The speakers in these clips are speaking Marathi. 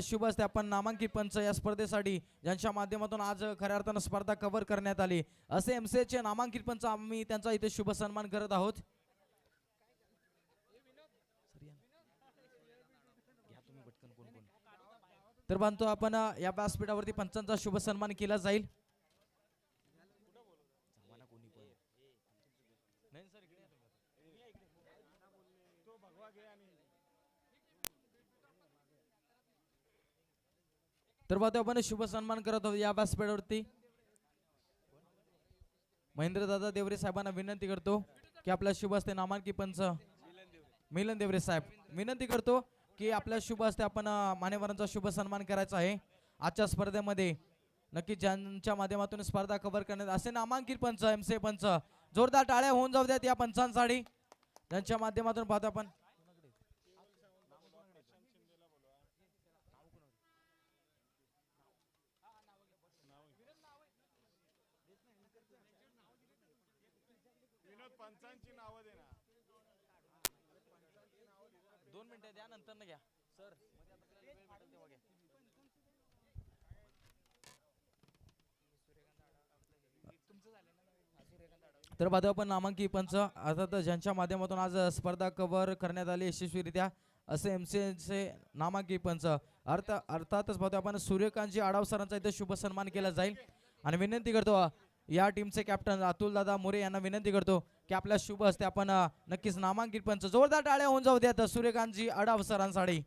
शुभ असते आपण नामांकित पंच या स्पर्धेसाठी ज्यांच्या माध्यमातून आज खऱ्या अर्थानं स्पर्धा कव्हर करण्यात आली असे एमसीए चे नामांकित पंच आम्ही त्यांचा इथे शुभ सन्मान करत आहोत. तर बांधतो आपण या व्यासपीठावरती पंचांचा शुभ सन्मान केला जाईल. तर बांधतो आपण शुभ सन्मान करत आहोत या व्यासपीठावरती महेंद्र दादा देवरे साहेबांना विनंती करतो की आपल्या शुभ हस्ते नामांकित पंच मिलन देवरे साहेब विनंती करतो की आपल्या शुभ हस्ते आपण मान्यवरांचा शुभ सन्मान करायचा आहे आजच्या स्पर्धेमध्ये. नक्की ज्यांच्या माध्यमातून स्पर्धा कव्हर करण्यात असे नामांकित पंच एमसीए पंच जोरदार टाळ्या होऊन जाऊ द्यात या पंचांसाठी ज्यांच्या माध्यमातून पाहतो आपण. पंचांची नाव दे ना. 2 मिनिटं द्या नंतर घ्या सर. तर बाजू आपण नामांकित पंच अर्थात ज्यांच्या माध्यमातून आज स्पर्धा कव्हर करण्यात आली यशस्वीरित्या असे एमसीएचे नामांकित पंच अर्थातच पाहतो आपण सूर्यकांतजी आडाव सरांचा इथे शुभ सन्मान केला जाईल. आणि विनंती करतो या टीमचे कॅप्टन अतुल दादा मोरे यांना विनंती करतो की आपल्या शुभ हस्ते आपण नक्कीच नामांकित पंच जोरदार टाळ्या होऊन जाऊ द्यात सूर्यकांतजी आडाव सरांसाठी.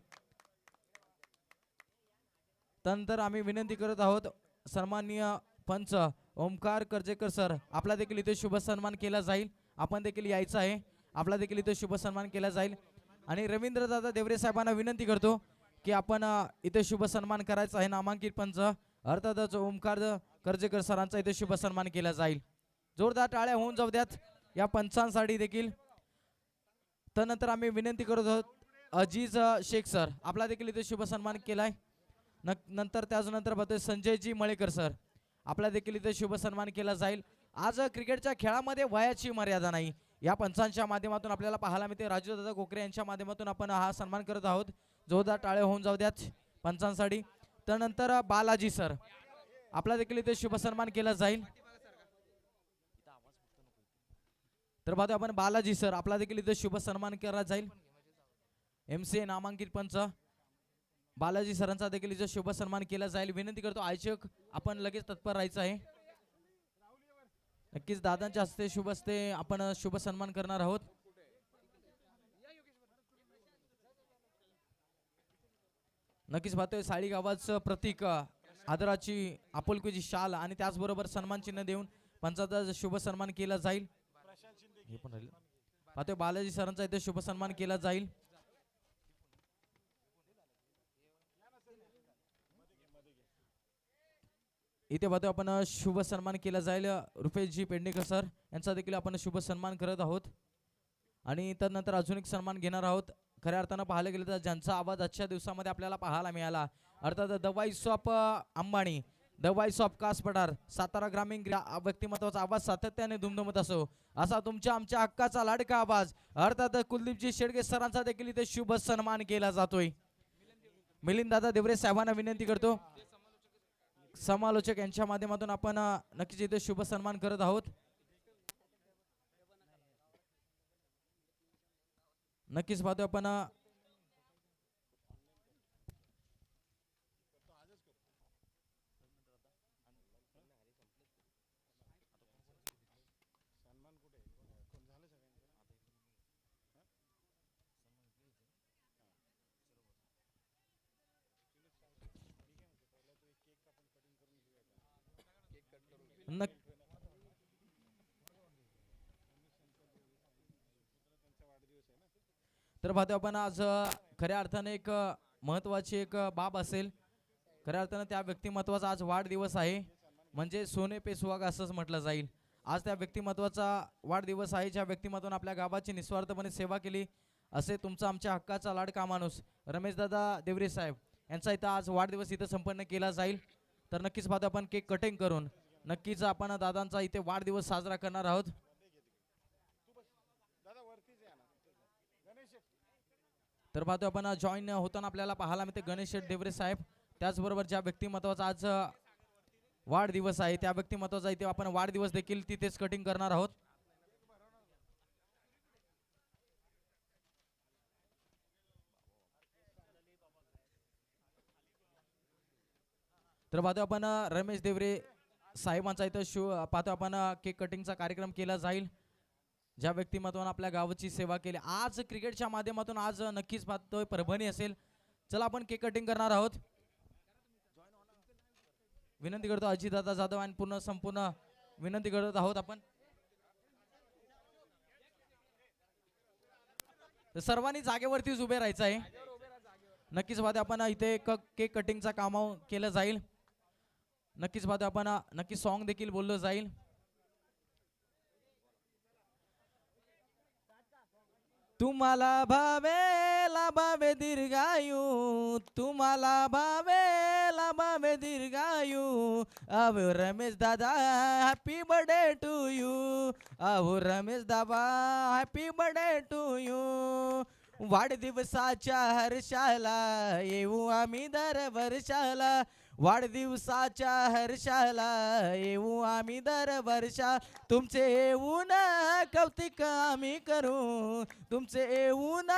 त्यानंतर आम्ही विनंती करत आहोत सन्माननीय पंच ओमकार करजेकर सर आपला देखील इथे शुभ सन्मान केला जाईल. आपण देखील यायचं आहे आपला देखील इथे शुभ सन्मान केला जाईल. आणि रवींद्र दादा देवरे साहेबांना विनंती करतो की आपण इथे शुभ सन्मान करायचा आहे नामांकित पंच अर्थातच ओमकार करजेकर सरांचा इथे शुभ सन्मान केला जाईल. जोरदार टाळ्या होऊन जाऊ द्यात या पंचांसाठी देखील. त्यानंतर आम्ही विनंती करत आहोत अजीज शेख सर आपला देखील इथे शुभ सन्मान केलाय. नंतर त्यानंतर बघतोय संजयजी मळेकर सर आपला देखील इथे शुभ सन्मान केला जाईल. आज क्रिकेटच्या खेळामध्ये वयाची मर्यादा नाही या पंचांच्या माध्यमातून आपल्याला पाहायला मिळते. राजू दादा कोकरे यांच्या माध्यमातून आपण हा सन्मान करत आहोत. जोरदार टाळ्या होऊन जाऊ द्यात पंचांसाठी. त्यानंतर बालाजी सर आपला देखील इथे शुभ सन्मान केला जाईल. तर पाहतो आपण बालाजी सर आपला देखील इथे शुभ सन्मान केला जाईल. एमसीए नामांकित पंच बालाजी सरांचा देखील इथे शुभ सन्मान केला जाईल. विनंती करतो आयोजक आपण लगेच तत्पर राहायचं आहे. नक्कीच दादांच्या हस्ते शुभ हस्ते आपण शुभ सन्मान करणार आहोत. नक्कीच पाहतोय साळी गावाचं प्रतीक आदराची आपुलकीची शाल आणि त्याचबरोबर सन्मान चिन्ह देऊन पंचाचा शुभ सन्मान केला जाईल. हे पण राहील पाहतोय बालाजी सरांचा इथे शुभ सन्मान केला जाईल. इथे पाहतोय आपण शुभ सन्मान केला जाईल रुपेशजी पेडणेकर सर यांचा देखील आपण शुभ सन्मान करत आहोत. आणि त्यानंतर अजून एक सन्मान घेणार आहोत. खऱ्या अर्थानं पाहायला गेलं तर ज्यांचा आवाज आजच्या दिवसामध्ये आपल्याला पाहायला मिळाला अर्थात the voice of Ambani the voice of Kaas Pathar Satara ग्रामीण व्यक्तिमत्वाचा आवाज सातत्याने दुमदुमत असो असा तुमच्या आमच्या हक्काचा लाडका आवाज अर्थात कुलदीपजी शेडगे सरांचा देखील इथे शुभ सन्मान केला जातोय. मिलिंद दादा देवरे साहेबांना विनंती करतो समालोचक यांच्या माध्यमातून आपण नक्कीच इथे शुभ सन्मान करत आहोत. नक्कीच पाहतो आपण तर पाहतो आपण आज खऱ्या अर्थाने एक महत्वाची एक बाब असेल. खऱ्या अर्थानं त्या व्यक्तिमत्वाचा आज वाढदिवस आहे म्हणजे सोने पे सुहागा असंच म्हटलं जाईल. आज त्या व्यक्तिमत्वाचा वाढदिवस आहे ज्या व्यक्तिमत्वाने आपल्या गावाची निस्वार्थपणे सेवा केली असे तुमचा आमच्या हक्काचा लाडका माणूस रमेशदादा देवरे साहेब यांचा इथं आज वाढदिवस इथं संपन्न केला जाईल. तर नक्कीच पाहतो आपण केक कटिंग करून नक्कीच आपण दादांचा इथे वाढदिवस साजरा करणार आहोत. तर पाहतो आपण जॉईन होताना आपल्याला पाहायला मिळते गणेश शेठ देवरे साहेब. त्याचबरोबर ज्या व्यक्तिमत्वाचा आज वाढदिवस आहे त्या व्यक्तिमत्वाचा इथे आपण वाढदिवस देखील तिथेच कटिंग करणार आहोत. तर पाहतो आपण रमेश देवरे साहेबांचा इथं पाहतो आपण केक कटिंगचा कार्यक्रम केला जाईल. ज्या व्यक्तिमत्वाने आपल्या गावाची सेवा केली आज क्रिकेटच्या माध्यमातून आज नक्कीच पाहतोय परभणी असेल. चला आपण केक कटिंग करणार आहोत. विनंती करतो अजितदादा जाधव आणि पूर्ण संपूर्ण विनंती करत आहोत आपण. तर सर्वांनी जागेवरतीच उभे राहायचं आहे. नक्कीच पाहतो आपण इथे केक कटिंगचा काम केलं जाईल. नक्कीच पाहतो आपण नक्की सॉन्ग देखील बोललं जाईल. तुम्हाला भावे दीर्घायू, तुम्हाला भावे दीर्घायू. अहो रमेश दादा हॅपी बर्थडे टू यू. अहो रमेश दादा हॅपी बर्थडे टू यू. वाढदिवसाच्या हर्षाला येऊ आम्ही दर वर्षाला. वाढदिवसाच्या हर्षाला येऊ आम्ही दर वर्षा. तुमचे येऊन कौतुक आम्ही करू, तुमचे येऊन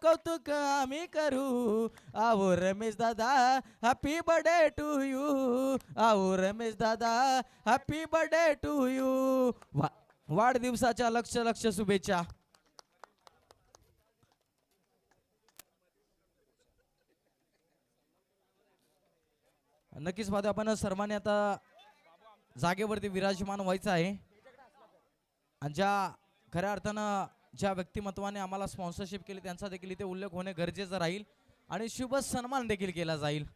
कौतुक आम्ही करू. अहो रमेश दादा हॅपी बर्थडे टू यू. अहो रमेश दादा हॅपी बर्थडे टू यू. वाढदिवसाच्या लक्ष लक्ष शुभेच्छा. नक्कीच पाहतो आपण सर्वांनी आता जागेवरती विराजमान व्हायचं आहे. आणि ज्या खऱ्या अर्थानं ज्या व्यक्तिमत्वाने आम्हाला स्पॉन्सरशिप केली त्यांचा देखील इथे उल्लेख होणे गरजेचं राहील आणि शुभ सन्मान देखील केला जाईल.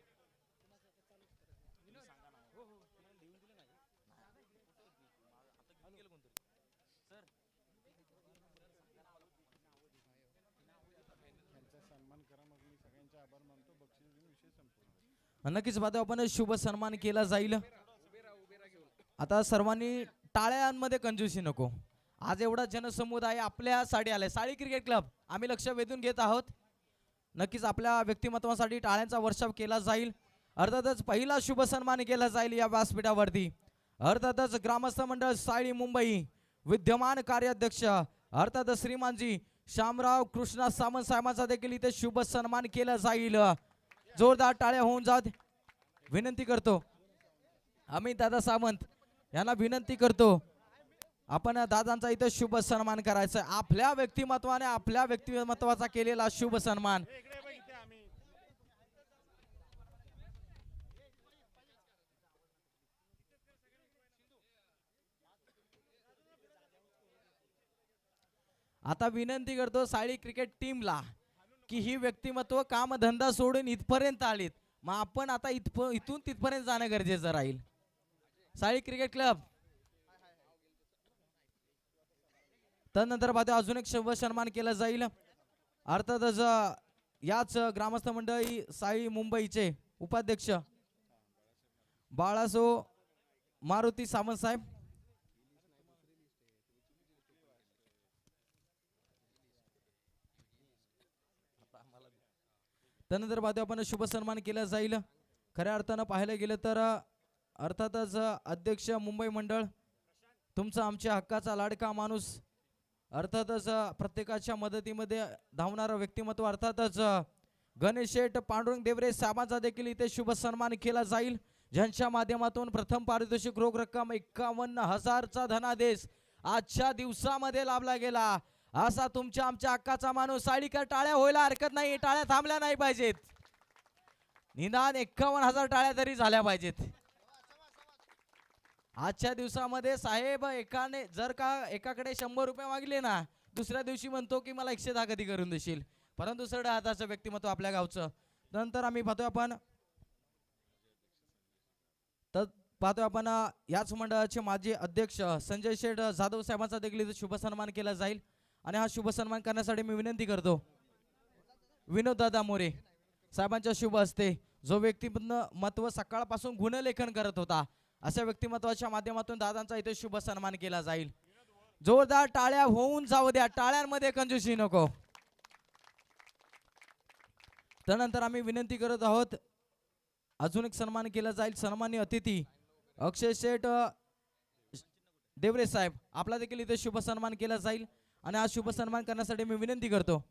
नक्कीच पाहतो आपण शुभ सन्मान केला जाईल. आता सर्वांनी टाळ्यांमध्ये कंजूसी नको. आज एवढा जनसमुदाय आपल्यासाठी आलाय. साळी क्रिकेट क्लब आम्ही लक्ष वेधून घेत आहोत. नक्कीच आपल्या व्यक्तिमत्वासाठी टाळ्यांचा वर्षाव केला जाईल. अर्थातच पहिला शुभ सन्मान केला जाईल या व्यासपीठावरती. अर्थातच ग्रामस्थ मंडळ साळी मुंबई विद्यमान कार्याध्यक्ष अर्थातच श्रीमानजी शामराव कृष्णा सामंत साहेबांचा देखील इथे शुभ सन्मान केला जाईल. जोरदार टाळ्या होऊन जात विनंती करतो. अमित दादा सावंत यांना विनंती करतो आपण दादांचा इथे शुभ सन्मान करायचा. आपल्या व्यक्तिमत्वाने आपल्या व्यक्तिमत्वाचा केलेला शुभ सन्मान. आता विनंती करतो साळी क्रिकेट टीमला की ही व्यक्तिमत्व काम धंदा सोडून इथपर्यंत आलीत. मग आपण आता इथून तिथपर्यंत जाणं गरजेचं राहील. साळी क्रिकेट क्लब त्यानंतर पाहतो अजून एक शुभ सन्मान केला जाईल. अर्थातच याच ग्रामस्थ मंडळी साई मुंबईचे उपाध्यक्ष बाळासो मारुती सावंत साहेब. त्यानंतर पाहतो आपण शुभ सन्मान केला जाईल. खऱ्या अर्थानं पाहायला गेलं तर अर्थातच अध्यक्ष मुंबई मंडळ तुमचा आमच्या हक्काचा लाडका माणूस अर्थातच प्रत्येकाच्या मदतीमध्ये धावणारा व्यक्तिमत्व अर्थातच गणेश शेठ पांडुरंग देवरे साहेबांचा देखील इथे शुभ सन्मान केला जाईल. ज्यांच्या माध्यमातून प्रथम पारितोषिक रोख रक्कम 51,000चा धनादेश आजच्या दिवसामध्ये लाभला गेला. असा तुमच्या आमच्या हक्काचा माणूस. साळीकर टाळ्या व्हायला हरकत नाही. टाळ्या थांबल्या नाही पाहिजेत. निदान 51,000 टाळ्या तरी झाल्या पाहिजेत. आजच्या दिवसामध्ये साहेब एकाने जर का एकाकडे 100 रुपये मागले ना दुसऱ्या दिवशी म्हणतो की मला 110 कधी करून देशील. परंतु सरळ हाताचं व्यक्तिमत्व आपल्या गावचं. नंतर आम्ही पाहतोय आपण याच मंडळाचे माजी अध्यक्ष संजय शेठ जाधव साहेबांचा देखील शुभ सन्मान केला जाईल. आणि हा शुभ सन्मान करण्यासाठी मी विनंती करतो विनोद दादा मोरे साहेबांच्या शुभ हस्ते जो व्यक्तिमत्व सकाळपासून गुणलेखन करत होता अशा व्यक्तिमत्वाच्या माध्यमातून दादांचा इथे शुभ सन्मान केला जाईल. जोरदार टाळ्या होऊन जाऊ द्या. टाळ्यांमध्ये कंजूसी नको. त्यानंतर आम्ही विनंती करत आहोत अजून एक सन्मान केला जाईल. सन्माननीय अतिथी अक्षय शेठ देवरे साहेब आपला देखील इथे शुभ सन्मान केला जाईल. आणि आज शुभ सन्मान करण्यासाठी मी विनंती करतो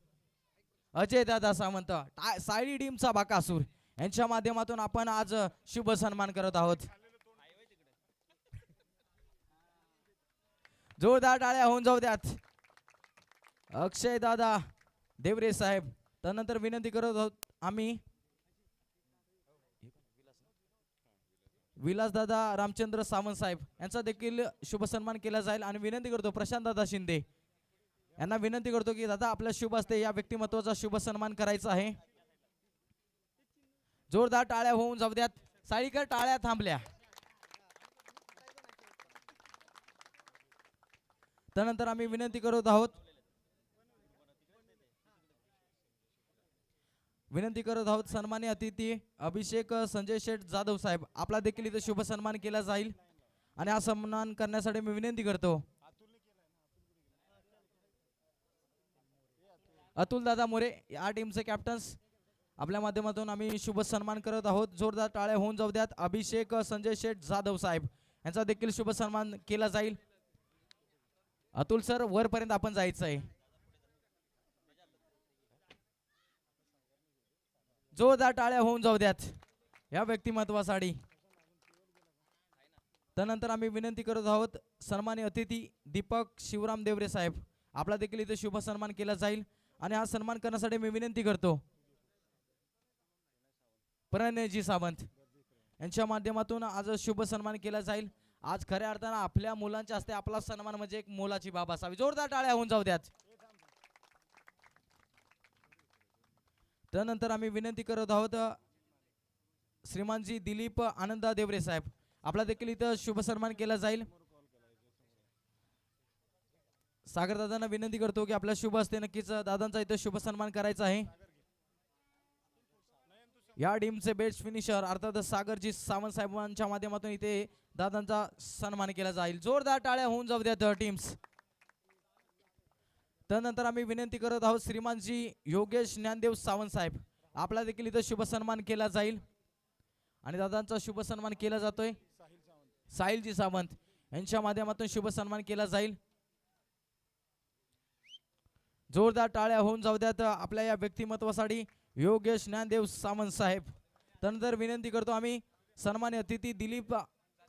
अजय दादा सावंत साई टीमचा बाकासूर यांच्या माध्यमातून आपण आज शुभ सन्मान करत आहोत. जोरदार टाळ्या होऊन जाऊ द्यात अक्षय दादा देवरे साहेब. त्यानंतर विनंती करत आहोत आम्ही विलासदादा रामचंद्र सावंत साहेब यांचा देखील शुभ सन्मान केला जाईल. आणि विनंती करतो प्रशांत दादा शिंदे यांना विनंती करतो की दादा आपल्या शुभ हस्ते या व्यक्तिमत्वाचा शुभ सन्मान करायचा आहे. जोरदार टाळ्या होऊन जाऊ द्यात. साळीकर टाळ्या थांबल्या. त्यानंतर आम्ही विनंती करत आहोत सन्माननीय अतिथी अभिषेक संजय शेठ जाधव साहेब आपला देखील इथे शुभ सन्मान केला जाईल. आणि हा सन्मान करण्यासाठी मी विनंती करतो अतुल दादा मोरे या टीमचे कॅप्टन्स आपल्या माध्यमातून आम्ही शुभ सन्मान करत आहोत. जोरदार टाळ्या होऊन जाऊ द्यात. अभिषेक संजय शेठ जाधव साहेब यांचा देखील शुभ सन्मान केला जाईल. अतुल सर वरपर्यंत आपण जायचं आहे. जोरदार टाळ्या होऊन जाऊ द्यात या व्यक्तिमत्वासाठी. त्यानंतर आम्ही विनंती करत आहोत सन्माननीय अतिथी दीपक शिवराम देवरे साहेब आपला देखील इथे शुभ सन्मान केला जाईल. आणि हा सन्मान करण्यासाठी मी विनंती करतो प्रणयजी सावंत यांच्या माध्यमातून आज शुभ सन्मान केला जाईल. आज खऱ्या अर्थानं आपल्या मुलांच्या हस्ते आपला सन्मान म्हणजे एक मोलाची बाब असावी. जोरदार टाळ्या होऊन जाऊ द्यात. त्यानंतर आम्ही विनंती करत आहोत श्रीमानजी दिलीप आनंदा देवरे साहेब आपला देखील इथं शुभ सन्मान केला जाईल. सागर दादांना विनंती करतो की आपल्या शुभ हस्ते नक्कीच दादांचा इथं शुभ सन्मान करायचा आहे. या टीमचे बेस्ट फिनिशर अर्थात सागरजी सावंत साहेबांच्या माध्यमातून इथे दादांचा सन्मान केला जाईल. जोरदार टाळ्या होऊन जाऊ द्यात टीम्स. त्यानंतर आम्ही विनंती करत आहोत श्रीमानजी योगेश ज्ञानदेव सावंत साहेब आपला देखील इथं शुभ सन्मान केला जाईल. आणि दादांचा शुभ सन्मान केला जातोय साहिलजी सावंत यांच्या माध्यमातून शुभ सन्मान केला जाईल. जोरदार टाळ्या होऊन जाऊ द्यात आपल्या या व्यक्तिमत्वासाठी योगेश ज्ञानदेव सावंत साहेब. त्यानंतर विनंती करतो आम्ही सन्मान्य अतिथी दिलीप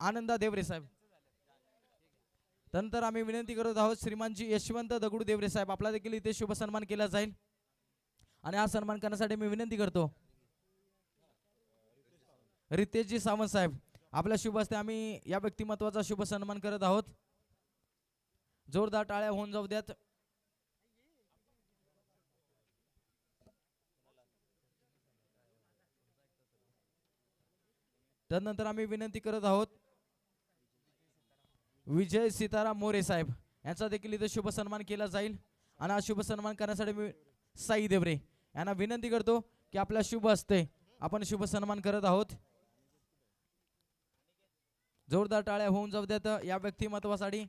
आनंदा देवरे साहेब. त्यानंतर आम्ही विनंती करत आहोत श्रीमानजी यशवंत दगडू देवरे साहेब आपला देखील इथे शुभ सन्मान केला जाईल. आणि हा सन्मान करण्यासाठी मी विनंती करतो रितेशजी सावंत साहेब आपल्या शुभ हस्ते आम्ही या व्यक्तिमत्वाचा शुभ सन्मान करत आहोत. जोरदार टाळ्या होऊन जाऊ द्यात. त्यानंतर आम्ही विनंती करत आहोत विजय सीताराम मोरे साहेब यांचा देखील इथे शुभ सन्मान केला जाईल. आणि हा शुभ सन्मान करण्यासाठी मी साई देवरे यांना विनंती करतो की आपल्या शुभ हस्ते आपण शुभ सन्मान करत आहोत. जोरदार टाळ्या होऊन जाऊ द्यात या व्यक्तिमत्वासाठी.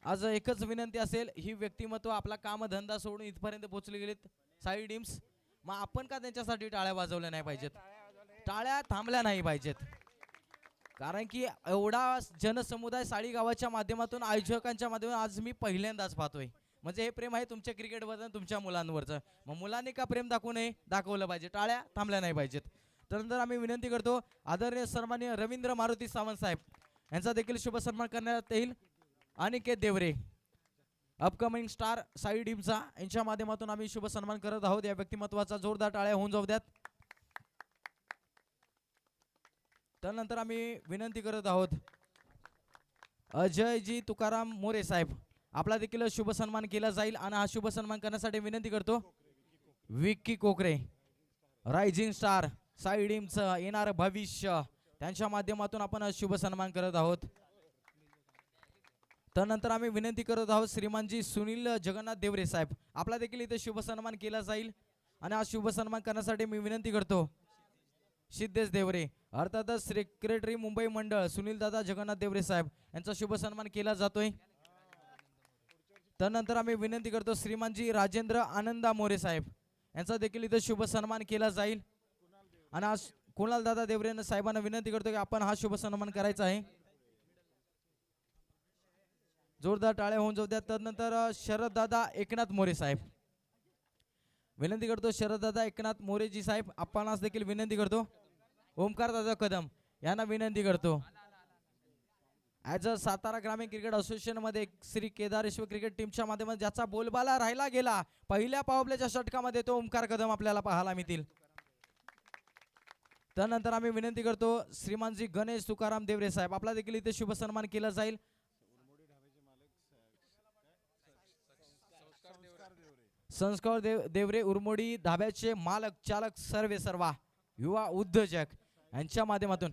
आज एकच विनंती असेल ही व्यक्तिमत्व आपला कामधंदा सोडून इथपर्यंत पोहोचले गेलेत साई टीम्स मग आपण का त्यांच्यासाठी टाळ्या वाजवल्या नाही पाहिजेत टाळ्या थांबल्या नाही पाहिजेत. कारण की एवढा जनसमुदाय साळी गावाच्या माध्यमातून आयोजकांच्या माध्यमातून आज मी पहिल्यांदाच पाहतोय. म्हणजे हे प्रेम आहे तुमच्या क्रिकेटवर तुमच्या मुलांवरचं. मग मुलांनी का प्रेम दाखवू नये दाखवलं पाहिजे. टाळ्या थांबल्या नाही पाहिजेत. त्यानंतर आम्ही विनंती करतो आदरणीय सन्माननीय रवींद्र मारुती सावंत साहेब यांचा देखील शुभ सन्मान करण्यात येईल. अनिकेत देवरे अपकमिंग स्टार साई टीमचा यांच्या माध्यमातून आम्ही शुभ सन्मान करत आहोत. या व्यक्तिमत्वाचा जोरदार टाळ्या होऊन जाऊ द्यात. त्यानंतर आम्ही विनंती करत आहोत अजयजी तुकाराम मोरे साहेब आपला देखील शुभ सन्मान केला जाईल. आणि हा शुभ सन्मान करण्यासाठी विनंती करतो विक्की कोकरे रायझिंग स्टार साई टीमचं येणारं भविष्य त्यांच्या माध्यमातून आपण शुभ सन्मान करत आहोत. त्यानंतर आम्ही विनंती करत आहोत श्रीमानजी सुनील जगन्नाथ देवरे साहेब आपला देखील इथे शुभ सन्मान केला जाईल. आणि हा शुभ सन्मान करण्यासाठी मी विनंती करतो सिद्धेश देवरे अर्थातच सेक्रेटरी मुंबई मंडळ सुनील दादा जगन्नाथ देवरे साहेब यांचा शुभ सन्मान केला जातोय. त्यानंतर आम्ही विनंती करतो श्रीमानजी राजेंद्र आनंदा मोरे साहेब यांचा देखील इथे शुभ सन्मान केला जाईल. आणि आज कुणाल दादा देवरे साहेबांना विनंती करतो की आपण हा शुभ सन्मान करायचा आहे. जोरदार टाळ्या होऊन जाऊ द्या. तदनंतर शरद दादा एकनाथ मोरे साहेब विनंती करतो. शरद दादा एकनाथ मोरेजी साहेब आपणास देखील विनंती करतो. ओमकार दादा कदम यांना विनंती करतो. ॲज अ सातारा ग्रामीण क्रिकेट असोसिएशन मध्ये श्री केदारेश्वर क्रिकेट टीमच्या माध्यमातून ज्याचा बोलबाला राहिला गेला पहिल्या पावलेच्या षटकामध्ये तो ओमकार कदम आपल्याला पाहायला मिळतील. त्यानंतर आम्ही विनंती करतो श्रीमानजी गणेश तुकाराम देवरे साहेब आपला देखील इथे शुभ सन्मान केला जाईल. संस्कार देवरे उर्मोडी धाब्याचे मालक चालक सर्वे सर्वा युवा उद्योजक यांच्या माध्यमातून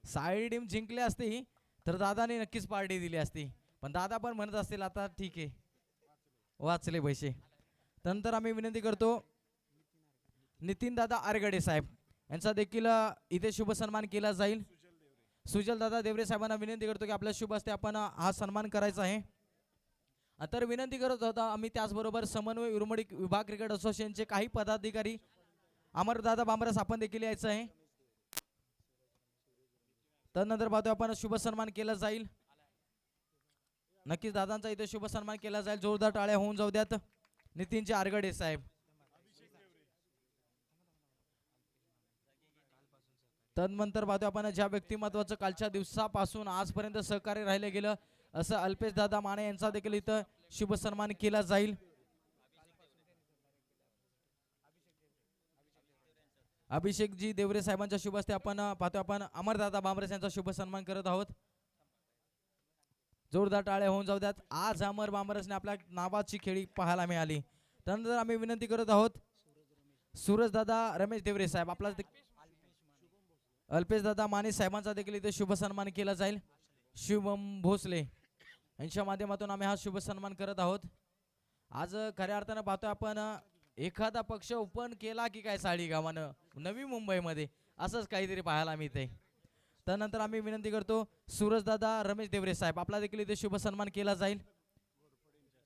साई टीम जिंकली असती तर दादाने नक्कीच पार्टी दिली असती. पण दादा पण म्हणत असतील आता ठीक आहे वाचले पैसे. त्यानंतर आम्ही विनंती करतो नितीन दादा आरगडे साहेब यांचा देखील इथे शुभ सन्मान केला जाईल. सुजल दादा देवरे साहेबांना विनंती करतो की आपल्या शुभ हस्ते आपण हा सन्मान करायचा आहे. तर विनंती करत होता आम्ही त्याचबरोबर समन्वय उर्मडी विभाग क्रिकेट असोसिएशनचे काही पदाधिकारी अमरदादा बांबरस आपण देखील यायचं आहे. त्यानंतर पाहतो आपण शुभ सन्मान केला जाईल. नक्कीच दादांचा इथे शुभ सन्मान केला जाईल. जोरदार टाळ्या होऊन जाऊ द्यात. नितीनचे आरगडे साहेब तदनंतर पाहतो आपण ज्या व्यक्तिमत्वाचं कालच्या दिवसापासून आजपर्यंत सहकार्य राहिले गेलं असं अल्पेश दादा माने यांचा देखील इथं शुभ सन्मान केला जाईल. अभिषेकजी देवरे साहेबांच्या शुभ हस्ते आपण पाहतो आपण अमरदादा बांबरेस यांचा शुभ सन्मान करत आहोत. जोरदार टाळ्या होऊन जाऊ द्यात. आज अमर बांबरेसने आपल्या नावाची खेळी पाहायला मिळाली. त्यानंतर आम्ही विनंती करत आहोत सूरज दादा रमेश देवरे साहेब आपला अल्पेश दादा माने साहेबांचा देखील इथे शुभ सन्मान केला जाईल. शिवम भोसले यांच्या माध्यमातून आम्ही हा शुभ सन्मान करत आहोत. आज खऱ्या अर्थानं पाहतोय आपण एखादा पक्ष ओपन केला की काय साडी गावानं नवी मुंबईमध्ये असंच काहीतरी पाहायला मिळते. त्यानंतर आम्ही विनंती करतो सूरज दादा रमेश देवरे साहेब आपला देखील इथे शुभ सन्मान केला जाईल.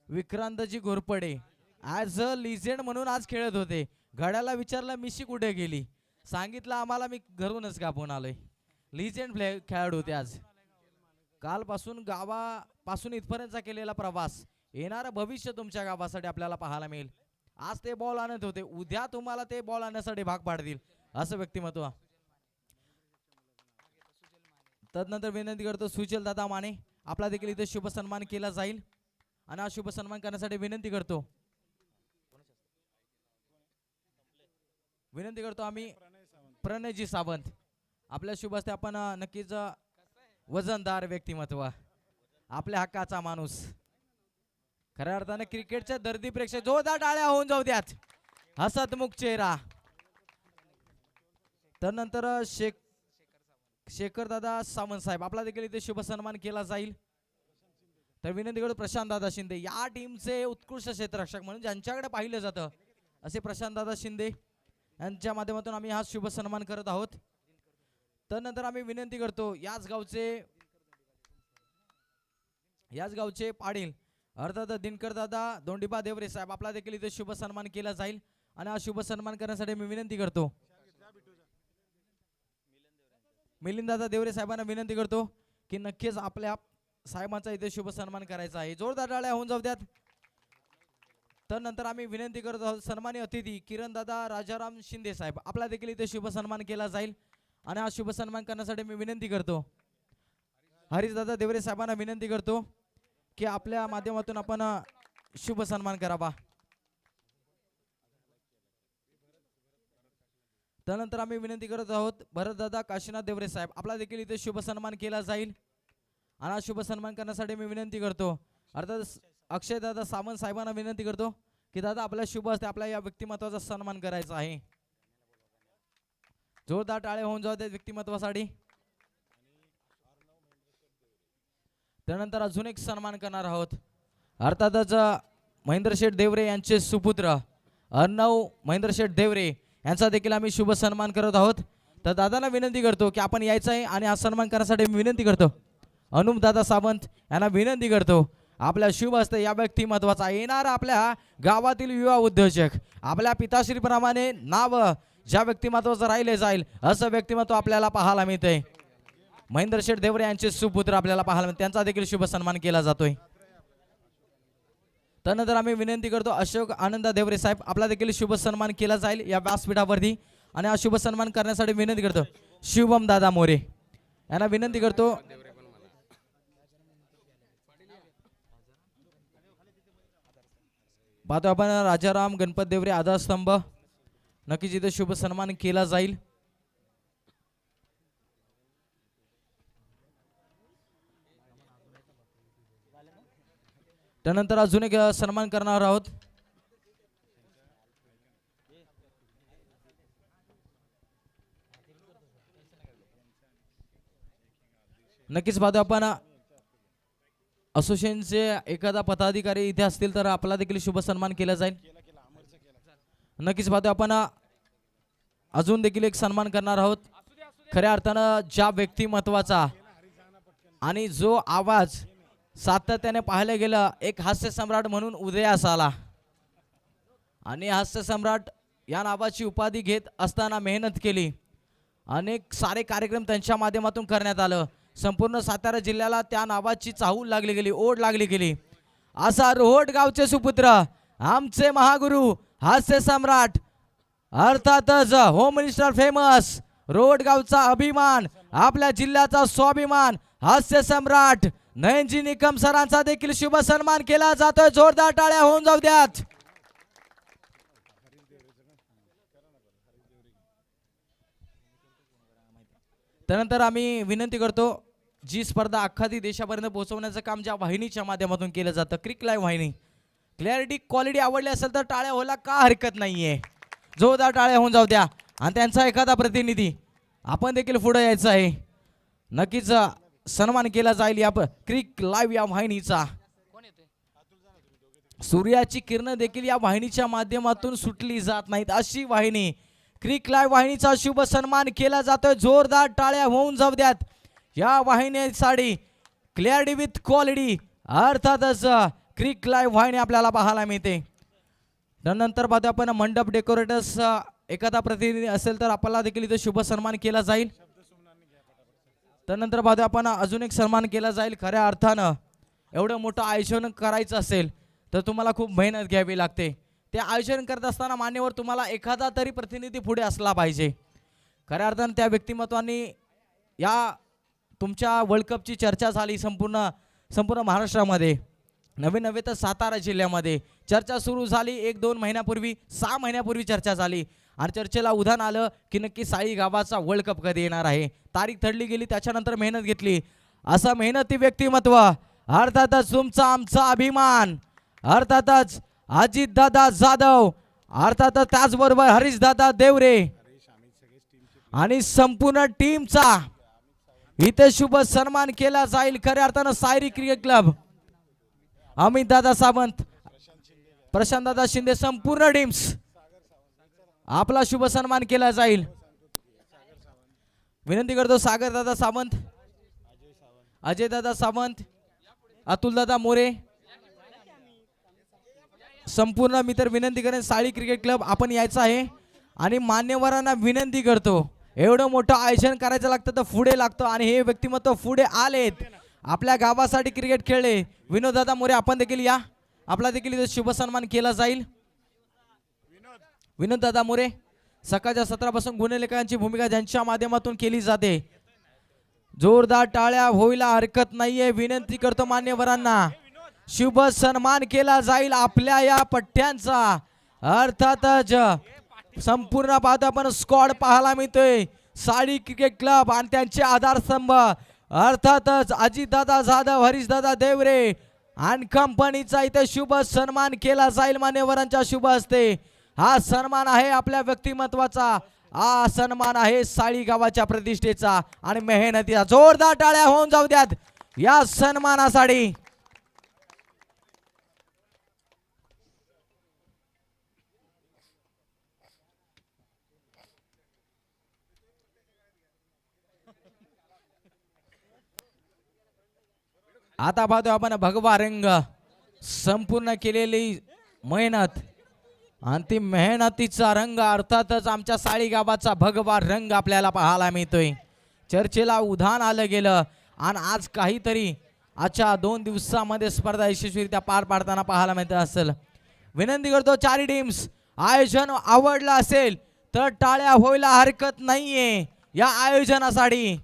Vikrantji Ghorpade as a legend म्हणून आज खेळत होते. घड्याला विचारलं मिशी कुठे गेली सांगितलं आम्हाला मी घरूनच कापून आलोय. लिजेंड खेळाडू होते. आज कालपासून गावापासून इथपर्यंतचा केलेला प्रवास येणारं भविष्य तुमच्या गावासाठी आपल्याला पाहायला मिळेल. आज ते बॉल आणत होते उद्या तुम्हाला ते बॉल आणण्यासाठी भाग पाडतील असं व्यक्तिमत्व. तदनंतर विनंती करतो सुजल दादा माने आपला देखील इथे शुभ सन्मान केला जाईल. आणि हा शुभ सन्मान करण्यासाठी विनंती करतो आम्ही प्रणयजी सावंत आपल्या शुभ हस्ते आपण नक्कीच वजनदार व्यक्तिमत्व आपल्या हक्काचा माणूस खऱ्या अर्थाने क्रिकेटच्या दर्दी प्रेक्षक जोरदार टाळ्या होऊन जाऊ द्यात. हसतमुख चेहरा. त्यानंतर शेखर दादा सावंत साहेब आपला देखील इथे शुभ सन्मान केला जाईल. तर विनंती करतो प्रशांत दादा शिंदे या टीमचे उत्कृष्ट क्षेत्ररक्षक म्हणून ज्यांच्याकडे पाहिलं जातं असे प्रशांत दादा शिंदे यांच्या माध्यमातून आम्ही हा शुभ सन्मान करत आहोत. त्यानंतर आम्ही विनंती करतो याच गावचे पाटील अर्थात दिनकर दादा दोंडीबा देवरे साहेब आपला देखील इथे शुभ सन्मान केला जाईल. आणि हा शुभ सन्मान करण्यासाठी मी विनंती करतो मिलिंद दादा देवरे साहेबांना विनंती करतो की नक्कीच आपल्या साहेबांचा इथे शुभ सन्मान करायचा आहे. जोरदार टाळ्या होऊन जाऊ द्यात. त्यानंतर आम्ही विनंती करत आहोत सन्माननीय अतिथी किरण दादा राजाराम शिंदे साहेब आपला देखील इथे शुभ सन्मान केला जाईल. आणि हा शुभ सन्मान करण्यासाठी मी विनंती करतो हरीश दादा देवरे साहेबांना विनंती करतो की आपल्या माध्यमातून आपण शुभ सन्मान करावा. त्यानंतर आम्ही विनंती करत आहोत भरतदादा काशीनाथ देवरे साहेब आपला देखील इथे शुभ सन्मान केला जाईल. आणि हा शुभ सन्मान करण्यासाठी मी विनंती करतो अर्थात अक्षय दादा सावंत साहेबांना विनंती करतो की दादा आपल्या शुभ हस्ते आपल्या या व्यक्तिमत्वाचा सन्मान करायचा आहे. जोरदार टाळे होऊन जाऊ द्या व्यक्तिमत्वासाठी. त्यानंतर अजून एक सन्मान करणार आहोत अर्थातच महेंद्र शेठ देवरे यांचे सुपुत्र अर्णव महेंद्र शेठ देवरे यांचा देखील आम्ही शुभ सन्मान करत आहोत. तर दादाला विनंती करतो की आपण यायचं आहे आणि हा सन्मान करण्यासाठी मी विनंती करतो अनुप दादा सावंत यांना विनंती करतो आपल्या शुभ हस्ते या व्यक्तिमत्वाचा येणार आपल्या गावातील युवा उद्योजक आपल्या पिताश्रीप्रमाणे नाव ज्या व्यक्तिमत्वाचं राहिले जाईल असं व्यक्तिमत्व आपल्याला पाहायला मिळते. महेंद्र शेठ देवरे यांचे सुपुत्र आपल्याला पाहायला मिळते, त्यांचा देखील शुभ सन्मान केला जातोय. त्यानंतर आम्ही विनंती करतो अशोक आनंद देवरे साहेब आपला देखील शुभ सन्मान केला जाईल या व्यासपीठावरती. आणि हा शुभ सन्मान करण्यासाठी विनंती करतो शिवम दादा मोरे यांना विनंती करतो. पाहतो आपण राजाराम गणपत देवरे आधारस्तंभ नक्कीच इथे शुभ सन्मान केला जाईल. त्यानंतर अजून एक सन्मान करणार आहोत. नक्कीच पाहतो आपण असोसिएशनचे एखादा पदाधिकारी इथे असतील तर आपला देखील शुभ सन्मान केला जाईल. नक्कीच पाहतो आपण अजून देखील एक सन्मान करणार आहोत. खऱ्या अर्थानं ज्या व्यक्तिमत्वाचा आणि जो आवाज सातत्याने पाहायला गेलं एक हास्य सम्राट म्हणून उदयास आला आणि हास्य सम्राट या नावाची उपाधी घेत असताना मेहनत केली. अनेक सारे कार्यक्रम त्यांच्या माध्यमातून करण्यात आलं. संपूर्ण सातारा जिल्ह्याला त्या नावाची चाहूल लागली गेली, ओढ लागली गेली. असा रोहट गावचे सुपुत्र आमचे महागुरु हास्य सम्राट अर्थातच होम मिनिस्टर फेमस रोहट गावचा अभिमान आपल्या जिल्ह्याचा स्वाभिमान हास्य सम्राट नयनजी निकम सरांचा देखील शुभ सन्मान केला जातोय. जोरदार टाळ्या होऊन जाऊ द्यात. त्यानंतर आम्ही विनंती करतो जी स्पर्धा अख्खा देशापर्यंत पोहोचवण्याचं काम ज्या वाहिनीच्या माध्यमातून केलं जातं क्रिक लाईव्ह वाहिनी क्लॅरिटी क्वालिटी आवडली असेल तर टाळ्या व्हायला का हरकत नाहीये. जोरदार टाळ्या होऊन जाऊ द्या. आणि त्यांचा एखादा प्रतिनिधी आपण देखील पुढे यायचं आहे. नक्कीच सन्मान केला जाईल या क्रिक लाईव्ह या वाहिनीचा. सूर्याची किरण देखील या वाहिनीच्या माध्यमातून सुटली जात नाहीत अशी वाहिनी क्रिक लाईव्ह वाहिनीचा शुभ सन्मान केला जातोय. जोरदार टाळ्या होऊन जाऊ द्यात या वाहिनीसाठी. क्लॅरिटी विथ क्वालिटी अर्थातच क्रिक लाईव्ह वाहिनी आपल्याला पाहायला मिळते. त्यानंतर पाहतो आपण मंडप डेकोरेटर्स एखादा प्रतिनिधी असेल तर आपल्याला देखील इथे शुभ सन्मान केला जाईल. त्यानंतर पाहतो आपण अजून एक सन्मान केला जाईल. खऱ्या अर्थानं एवढं मोठं आयोजन करायचं असेल तर तुम्हाला खूप मेहनत घ्यावी लागते. ते आयोजन करत असताना मान्यवर तुम्हाला एखादा तरी प्रतिनिधी पुढे असला पाहिजे. खऱ्या अर्थानं त्या व्यक्तिमत्वानी या तुमच्या वर्ल्ड कपची चर्चा झाली संपूर्ण महाराष्ट्रामध्ये नवे नवे तर सातारा जिल्ह्यामध्ये चर्चा सुरू झाली. 1-2 महिन्यापूर्वी 6 महिन्यापूर्वी चर्चा झाली आणि चर्चेला उधाण आलं की नक्की साई गावाचा वर्ल्ड कप कधी येणार आहे. तारीख ठरली गेली. त्याच्यानंतर मेहनत घेतली. असं मेहनती व्यक्तिमत्व अर्थातच तुमचा आमचा अभिमान अर्थातच अजितदादा जाधव अर्थातच त्याचबरोबर हरीशदादा देवरे आणि संपूर्ण टीमचा इथे शुभ सन्मान केला जाईल. खऱ्या अर्थानं सायरी क्रिकेट क्लब अमित दादा सावंत प्रशांत दादा शिंदे संपूर्ण टीम्स आपला शुभ सन्मान केला जाईल. विनंती करतो सागर दादा सावंत अजय दादा सावंत अतुल दादा मोरे संपूर्ण मी तर विनंती करेन साळी क्रिकेट क्लब आपण यायचं आहे. आणि मान्यवरांना विनंती करतो एवढं मोठं आयोजन करायचं लागतं तर पुढे लागतं आणि हे व्यक्तिमत्व पुढे आलेत आपल्या गावासाठी क्रिकेट खेळले. विनोद दादा मोरे आपण देखील या. आपला देखील इथे शुभ सन्मान केला जाईल. विनोद दादा मोरे सकाळच्या सत्रापासून गुणलेखकांची भूमिका ज्यांच्या माध्यमातून केली जाते. जोरदार टाळ्या व्हायला हरकत नाहीये. विनंती करतो मान्यवरांना शुभ सन्मान केला जाईल आपल्या या पट्ट्यांचा. अर्थातच संपूर्ण पाहतो आपण स्क्वॉड पाहायला मिळतोय साडी क्रिकेट क्लब आणि त्यांचे आधारस्तंभ अर्थातच अजितदादा जाधव हरीशदादा देवरे आणि कंपनीचा इथे शुभ सन्मान केला जाईल मान्यवरांच्या शुभ हस्ते. हा सन्मान आहे आपल्या व्यक्तिमत्वाचा. हा सन्मान आहे साळी गावाच्या प्रतिष्ठेचा आणि मेहनतीचा. जोरदार टाळ्या होऊन जाऊ द्यात या सन्मानासाठी. आता पाहतो आपण भगवा रंग संपूर्ण केलेली मेहनत आणि ती मेहनतीचा रंग अर्थातच आमच्या साळी गावाचा भगवा रंग आपल्याला पाहायला मिळतोय. चर्चेला उधाण आलं गेलं आणि आज काहीतरी आजच्या 2 दिवसामध्ये स्पर्धा यशस्वीरित्या पार पाडताना पाहायला मिळत असेल. विनंती करतो चारी टीम्स आयोजन आवडलं असेल तर टाळ्या व्हायला हरकत नाहीये. या आयोजनासाठी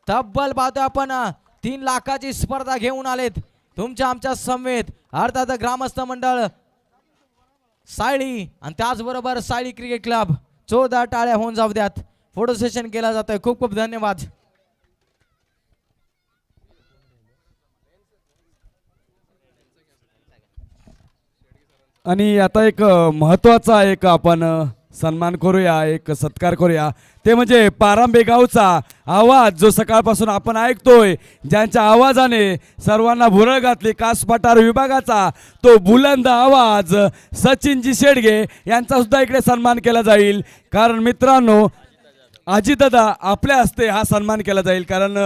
तब्बल पाहतो आपण 3 लाखाची स्पर्धा घेऊन आलेत तुमच्या आमच्या समवेत अर्थात ग्रामस्थ मंडळ सायळी आणि त्याचबरोबर सायळी क्रिकेट क्लब. 14 टाळ्या होऊन जाऊ द्यात. फोटो सेशन केला जातोय. खूप खूप धन्यवाद. आणि आता एक महत्त्वाचा एक आपण सन्मान करूया, एक सत्कार करूया. ते म्हणजे पारांबे गावचा आवाज जो सकाळपासून आपण ऐकतोय, ज्यांच्या आवाजाने सर्वांना भुरळ घातली, कास पठार विभागाचा तो बुलंद आवाज सचिनजी शेडगे यांचा सुद्धा इकडे सन्मान केला जाईल. कारण मित्रांनो अजितदादा आपल्या हस्ते हा सन्मान केला जाईल. कारण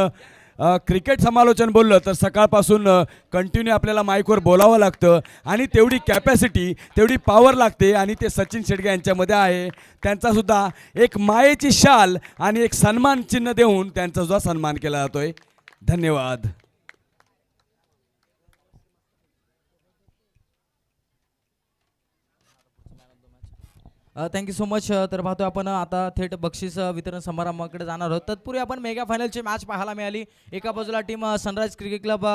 क्रिकेट समालोचन बोललं तर सकाळपासून कंटिन्यू आपल्याला माईकवर बोलावं लागतं आणि तेवढी कॅपॅसिटी तेवढी पॉवर लागते आणि ते सचिन शेडगे यांच्यामध्ये आहे. त्यांचासुद्धा एक मायेची शाल आणि एक सन्मान चिन्ह देऊन त्यांचासुद्धा सन्मान केला जातोय. धन्यवाद. Thank you so much. तर पाहतो आपण आता थेट बक्षीस वितरण समारंभाकडे जाणार आहोत. तत्पूर्वी आपण मेगा फायनलची मॅच पाहायला मिळाली. एका बाजूला team Sunrise Cricket Club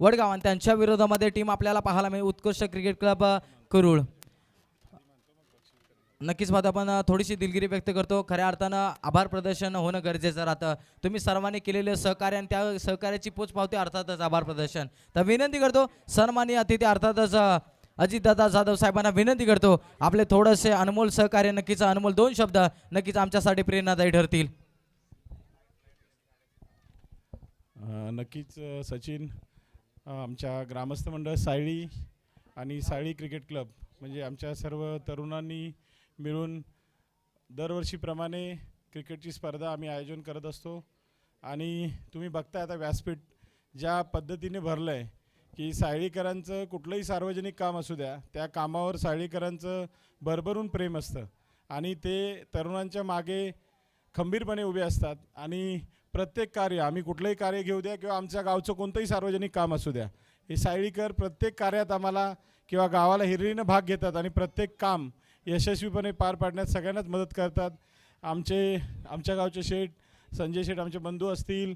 Wadgaon आणि त्यांच्या विरोधामध्ये टीम आपल्याला पाहायला मिळेल उत्कृष्ट क्रिकेट क्लब करूळ. नक्कीच पाहतो आपण थोडीशी दिलगिरी व्यक्त करतो. खऱ्या अर्थानं आभार प्रदर्शन होणं गरजेचं राहतं. तुम्ही सर्वांनी केलेलं सहकार्य आणि त्या सहकार्याची पोच पावते अर्थातच आभार प्रदर्शन. तर विनंती करतो सन्माननीय अतिथी अर्थातच अजितदादा जाधव साहेबांना विनंती करतो आपले थोडेसे अनमोल सहकार्य नक्कीच अनमोल 2 शब्द नक्कीच आमच्यासाठी प्रेरणादायी ठरतील. नक्कीच सचिन, आमच्या ग्रामस्थ मंडळ सायळी आणि सायळी क्रिकेट क्लब म्हणजे आमच्या सर्व तरुणांनी मिळून दरवर्षीप्रमाणे क्रिकेटची स्पर्धा आम्ही आयोजन करत असतो. आणि तुम्ही बघताय आता व्यासपीठ ज्या पद्धतीने भरलं आहे की सायळीकरांचं कुठलंही सार्वजनिक काम असू द्या, त्या कामावर सायळीकरांचं भरभरून प्रेम असतं आणि ते तरुणांच्या मागे खंबीरपणे उभे असतात. आणि प्रत्येक कार्य आम्ही कुठलंही कार्य घेऊ द्या किंवा आमच्या गावचं कोणतंही सार्वजनिक काम असू द्या, हे सायळीकर प्रत्येक कार्यात आम्हाला किंवा गावाला हिरिरीनं भाग घेतात आणि प्रत्येक काम यशस्वीपणे पार पाडण्यात सगळ्यांनाच मदत करतात. आमच्या गावचे शेठ संजय शेठ आमचे बंधू असतील,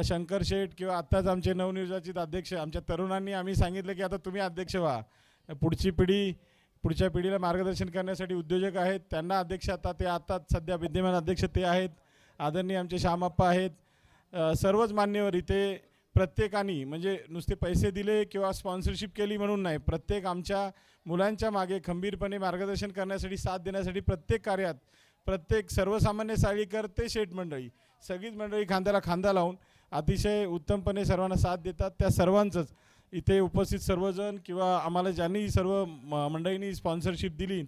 शंकर शेठ किंवा आत्ताच आमचे नवनिर्वाचित अध्यक्ष आमच्या तरुणांनी आम्ही सांगितलं की आता तुम्ही अध्यक्ष व्हा. पुढच्या पिढीला मार्गदर्शन करण्यासाठी उद्योजक आहेत, त्यांना अध्यक्ष आता ते आत्ताच सध्या विद्यमान अध्यक्ष ते आहेत. आदरणीय आमचे श्यामप्पा आहेत. सर्वच मान्यवर इथे प्रत्येकाने म्हणजे नुसते पैसे दिले किंवा स्पॉन्सरशिप केली म्हणून नाही, प्रत्येक आमच्या मुलांच्या मागे खंबीरपणे मार्गदर्शन करण्यासाठी साथ देण्यासाठी प्रत्येक कार्यात प्रत्येक सर्वसामान्य सायळीकर ते शेठ मंडळी सगळीच मंडळी खांद्याला खांदा लावून अतिशय उत्तमपणे सर्वांना साथ देतात. त्या सर्वांचंच इथे उपस्थित सर्वजण किंवा आम्हाला ज्यांनी सर्व मंडळींनी स्पॉन्सरशिप दिली,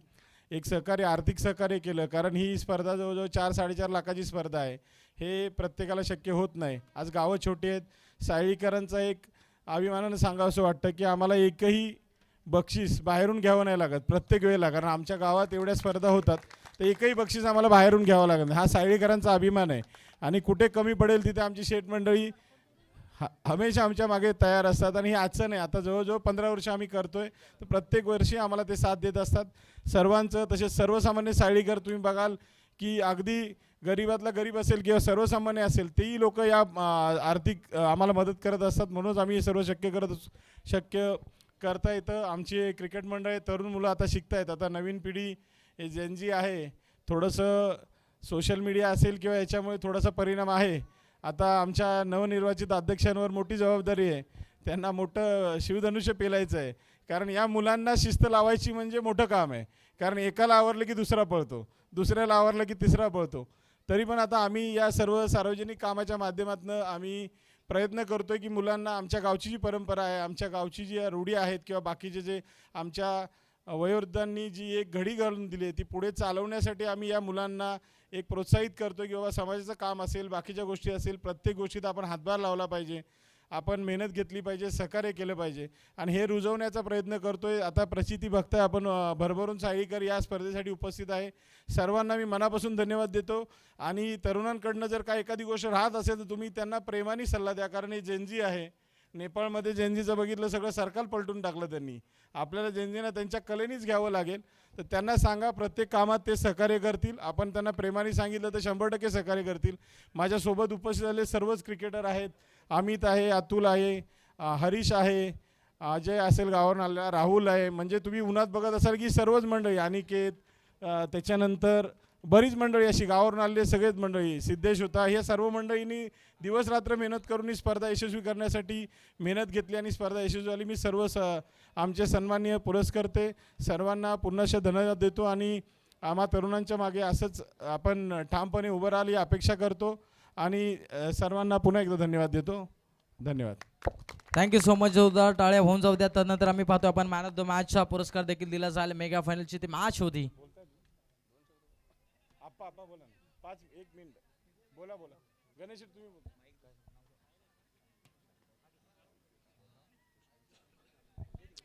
एक सहकार्य आर्थिक सहकार्य केलं. कारण ही स्पर्धा जवळजवळ 4-4.5 लाखाची स्पर्धा आहे. हे प्रत्येकाला शक्य होत नाही. आज गावं छोटी आहेत. सायळीकरांचा एक अभिमानानं सांगावं असं वाटतं की आम्हाला एकही बक्षीस बाहेरून घ्यावं नाही लागत प्रत्येक वेळेला. कारण आमच्या गावात एवढ्या स्पर्धा होतात तर एकही बक्षीस आम्हाला बाहेरून घ्यावं लागत नाही. हा सायळीकरांचा अभिमान आहे. आणि कुठे कमी पडेल तिथे आमची शेठ मंडळी हमेशा आमच्या मागे तयार असतात. आणि हे आजचं नाही, आता जवळजवळ 15 वर्ष आम्ही करतोय, तर प्रत्येक वर्षी आम्हाला ते साथ देत असतात सर्वांचं. तसेच सर्वसामान्य सायळीकर तुम्ही बघाल की अगदी गरीबातला गरीब असेल किंवा सर्वसामान्य असेल तेही लोक या आर्थिक आम्हाला मदत करत असतात. म्हणूनच आम्ही हे सर्व शक्य करता येतं. आमची क्रिकेट मंडळ तरुण मुलं आता शिकत आहेत. आता नवीन पिढी हे जेनजी आहे, थोडंसं सोशल मीडिया असेल किंवा याच्यामुळे थोडासा परिणाम आहे. आता आमच्या नवनिर्वाचित अध्यक्षांवर मोठी जबाबदारी आहे. त्यांना मोठं शिवधनुष्य पेलायचं आहे. कारण या मुलांना शिस्त लावायची म्हणजे मोठं काम आहे. कारण एकाला आवरलं की दुसरा पळतो, दुसऱ्याला आवरलं की तिसरा पळतो. तरी पण आता आम्ही या सर्व सार्वजनिक कामाच्या माध्यमातून आम्ही प्रयत्न करतो की मुलांना आमच्या गावची जी परंपरा आहे, आमच्या गावची जी रूढी आहेत किंवा बाकीचे जे आमच्या वयोवृद्धांनी जी एक घडी घालून दिली आहे ती पुढे चालवण्यासाठी आम्ही या मुलांना एक प्रोत्साहित करतो की बाबा समाजाचं काम असेल, बाकीच्या गोष्टी असेल, प्रत्येक गोष्टीत आपण हातभार लावला पाहिजे. आपण मेहनत घेतली पाहिजे, सहकार्य केलं पाहिजे आणि हे रुजवण्याचा प्रयत्न करतोय. आता प्रचिती बघताय आपण, भरभरून साळीकर या स्पर्धेसाठी उपस्थित आहे. सर्वांना मी मनापासून धन्यवाद देतो आणि तरुणांकडनं जर काय एखादी गोष्ट राहत असेल तर तुम्ही त्यांना प्रेमाने सल्ला द्या, कारण हे जेनजी आहे. नेपाळमध्ये जेनजीचं बघितलं, सगळं सरकार पलटून टाकलं त्यांनी. आपल्याला जेनजीना त्यांच्या कलेनीच घ्यावं लागेल. तर त्यांना सांगा प्रत्येक कामात ते सहकार्य करतील. आपण त्यांना प्रेमाने सांगितलं तर 100% सहकार्य करतील. माझ्यासोबत उपस्थित झालेले सर्वच क्रिकेटर आहेत. अमित आहे, अतुल आहे, हरीश आहे, अजय असेल गावावरून आलेला, राहुल आहे. म्हणजे तुम्ही उन्हात बघत असाल की सर्वच मंडळी, अनिकेत, त्याच्यानंतर बरीच मंडळी अशी गावावरून आलेली सगळेच मंडळी, सिद्धेश होता, ह्या सर्व मंडळींनी दिवस रात्र मेहनत करून ही स्पर्धा यशस्वी करण्यासाठी मेहनत घेतली आणि स्पर्धा यशस्वी झाली. मी सर्व आमचे सन्माननीय पुरस्कर्ते सर्वांना पुन्हा धन्यवाद देतो आणि आम्हा तरुणांच्या मागे असंच आपण ठामपणे उभं राहाल ही अपेक्षा करतो आणि सर्वांना पुन्हा एकदा धन्यवाद देतो. धन्यवाद. Thank you so much. जोरदार टाळ्या होऊन जाऊ द्या. त्यानंतर आम्ही पाहतो आपण मॅन ऑफ द मॅचचा पुरस्कार देखील दिला जाईल. मेगा फायनलची ती मॅच होती. आप्पा बोला ना, 1 मिनिट बोला. गणेश तुम्ही बोला.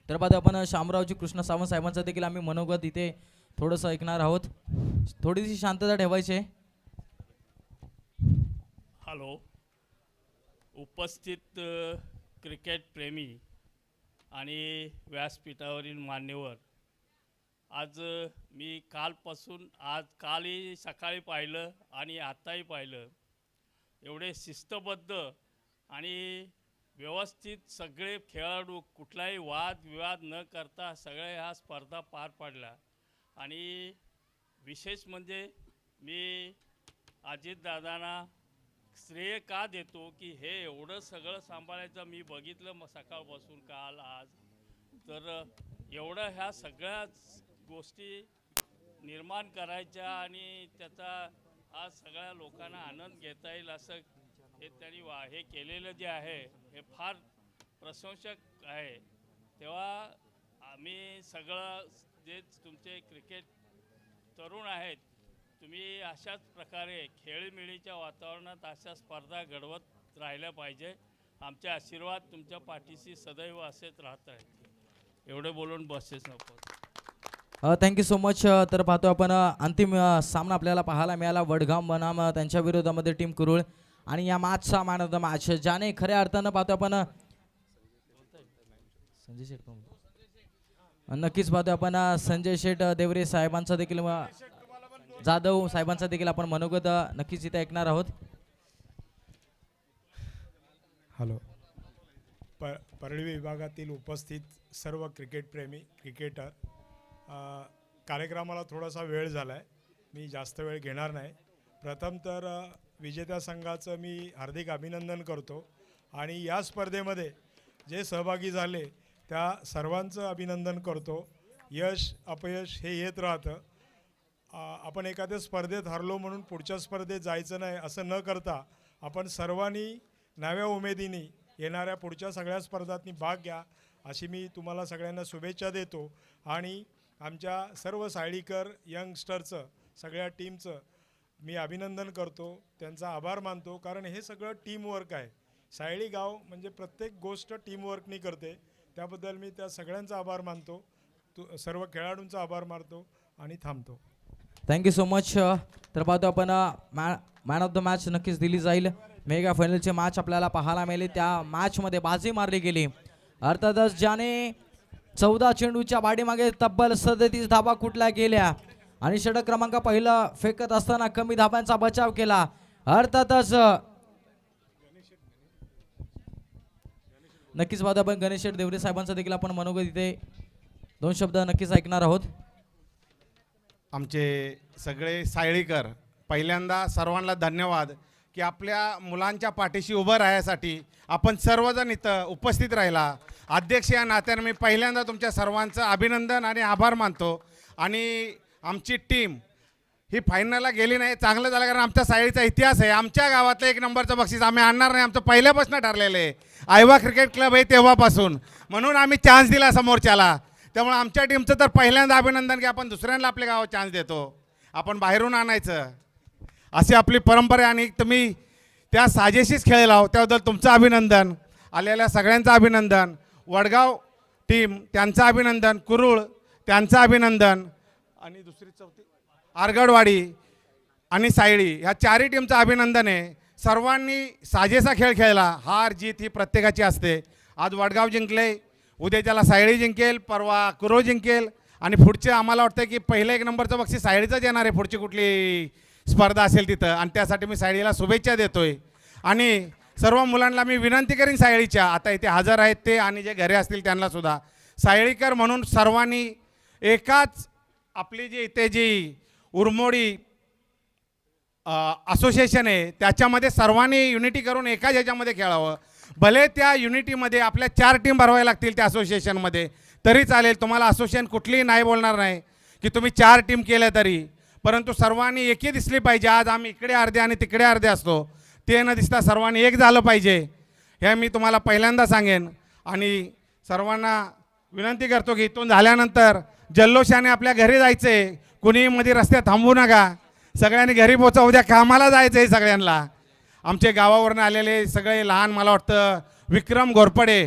तर पाहतो आपण शामरावजी कृष्ण सावंत साहेबांचं देखील आम्ही मनोगत इथे थोडंसं ऐकणार आहोत. थोडीशी शांतता ठेवायची आहे. हॅलो, उपस्थित क्रिकेट प्रेमी आणि व्यासपीठावरील मान्यवर, आज मी कालही सकाळी पाहिलं आणि आत्ताही पाहिलं, एवढे शिस्तबद्ध आणि व्यवस्थित सगळे खेळाडू कुठलाही वादविवाद न करता सगळे ह्या स्पर्धा पार पाडल्या. आणि विशेष म्हणजे मी अजितदादांना श्रेय का देतो की हे एवढं सगळं सांभाळायचं मी बघितलं मग सकाळपासून काल आज, तर एवढं ह्या सगळ्याच गोष्टी निर्माण करायच्या आणि त्याचा आज सगळ्या लोकांना आनंद घेता येईल असं हे त्यांनी हे केलेलं जे आहे हे फार प्रशंसक आहे. तेव्हा आम्ही सगळं जे तुमचे क्रिकेट तरुण आहेत, तुम्ही अशाच प्रकारे खेळीमेळीच्या वातावरणात अशा स्पर्धा घडवत राहिल्या पाहिजे. आमचे आशीर्वाद तुमच्या पाठीशी सदैव असेच राहत आहेत. एवढे बोलून बसेस नको. Thank you so much. तर पाहतो आपण अंतिम सामना आपल्याला पाहायला मिळाला. वडगाम बनाम त्यांच्या विरोधामध्ये टीम कुरुळ आणि या मॅचचा मॅन ऑफ द मॅच ज्याने खऱ्या अर्थानं पाहतो आपण संजय शेठ, नक्कीच पाहतो आपण संजय शेठ देवरे साहेबांचा देखील, जाधव साहेबांचा देखील आपण मनोगत नक्कीच इथे ऐकणार आहोत. हॅलो, परळी विभागातील उपस्थित सर्व क्रिकेटप्रेमी क्रिकेटर, कार्यक्रमाला थोडासा वेळ झाला आहे, मी जास्त वेळ घेणार नाही. प्रथम तर विजेत्या संघाचं मी हार्दिक अभिनंदन करतो आणि या स्पर्धेमध्ये जे सहभागी झाले त्या सर्वांचं अभिनंदन करतो. यश अपयश हे येत राहतं. आपण एखाद्या स्पर्धेत हरलो म्हणून पुढच्या स्पर्धेत जायचं नाही असं न करता आपण सर्वांनी नव्या उमेदीने येणाऱ्या पुढच्या सगळ्या स्पर्धांनी भाग घ्या अशी मी तुम्हाला सगळ्यांना शुभेच्छा देतो. आणि आमच्या सर्व साळीकर यंगस्टरचं सगळ्या टीमचं मी अभिनंदन करतो, त्यांचा आभार मानतो, कारण हे सगळं टीमवर्क आहे. सायळी गाव म्हणजे प्रत्येक गोष्ट टीमवर्कनी करते, त्याबद्दल मी त्या सगळ्यांचा आभार मानतो, सर्व खेळाडूंचा आभार मानतो आणि थांबतो. Thank you so much. तर पाहतो आपण मॅन ऑफ द मॅच नक्कीच दिली जाईल. मेगा फायनलचे मॅच आपल्याला पाहायला मिळाले. त्या मॅचमध्ये बाजी मारली गेली. अर्थातच ज्याने 14 चेंडूच्या बाडीमागे तब्बल 37 धाबा कुठल्या गेल्या आणि षटक क्रमांक पहिला फेकत असताना कमी धाब्यांचा बचाव केला. अर्थातच नक्कीच पाहतो आपण गणेश देवरे साहेबांचा देखील आपण मनोगत इथे 2 शब्द नक्कीच ऐकणार आहोत. आमचे सगळे सायळीकर, पहिल्यांदा सर्वांना धन्यवाद की आपल्या मुलांच्या पाठीशी उभं राहण्यासाठी आपण सर्वजण इथं उपस्थित राहिला. अध्यक्ष या नात्याने मी पहिल्यांदा तुमच्या सर्वांचं अभिनंदन आणि आभार मानतो. आणि आमची टीम ही फायनलला गेली नाही, चांगलं झालं, कारण आमच्या सायळीचा इतिहास आहे. आमच्या गावातलं 1 नंबरचं बक्षीस आम्ही आणणार नाही, आमचं पहिल्यापासून ठरलेलं आहे. आयवा क्रिकेट क्लब आहे तेव्हापासून, म्हणून आम्ही चान्स दिला समोरच्याला. त्यामुळे आमच्या टीमचं तर पहिल्यांदा अभिनंदन की आपण दुसऱ्यांना आपल्या गावात चान्स देतो, आपण बाहेरून आणायचं अशी आपली परंपरा आहे. आणि तुम्ही त्या साजेशीच खेळला आहो त्याबद्दल तुमचं अभिनंदन. आलेल्या सगळ्यांचं अभिनंदन. वडगाव टीम त्यांचं अभिनंदन, कुरुळ त्यांचं अभिनंदन आणि दुसरी चौथी आरगडवाडी आणि सायळी ह्या चारही टीमचं अभिनंदन आहे. सर्वांनी साजेसा खेळ खेळला. हार जीत ही प्रत्येकाची असते. आज वडगाव जिंकले, उद्या त्याला सायळी जिंकेल, परवा कुरुळ जिंकेल आणि पुढचे आम्हाला वाटतं की पहिलं 1 नंबरचं बक्षीस सायळीचंच येणार आहे पुढची कुठली स्पर्धा असेल तिथं. आणि त्यासाठी मी सायळीला शुभेच्छा देतोय. आणि सर्व मुलांना मी विनंती करीन सायळीच्या, आता इथे हजर आहेत ते आणि जे घरी असतील त्यांना सुद्धा, सायळीकर म्हणून सर्वांनी एकाच आपली जी इथे जी उरमोडी असोसिएशन आहे त्याच्यामध्ये सर्वांनी युनिटी करून एकाच ह्याच्यामध्ये खेळावं. भले त्या युनिटीमध्ये आपल्या 4 टीम भरवायला लागतील त्या असोसिएशनमध्ये तरी चालेल. तुम्हाला असोसिएशन कुठलीही नाही बोलणार नाही की तुम्ही 4 टीम केल्या तरी, परंतु सर्वांनी एकी दिसली पाहिजे. आज आम्ही इकडे अर्धे आणि तिकडे अर्धे असतो, ते न दिसता सर्वांनी एक झालं पाहिजे हे मी तुम्हाला पहिल्यांदा सांगेन. आणि सर्वांना विनंती करतो की इथून झाल्यानंतर जल्लोषाने आपल्या घरी जायचे, कुणी मध्ये रस्त्यात थांबू नका, सगळ्यांनी घरी पोचा. उद्या कामाला जायचं आहे सगळ्यांना. आमचे गावावरून आलेले सगळे लहान, मला वाटतं विक्रम घोरपडे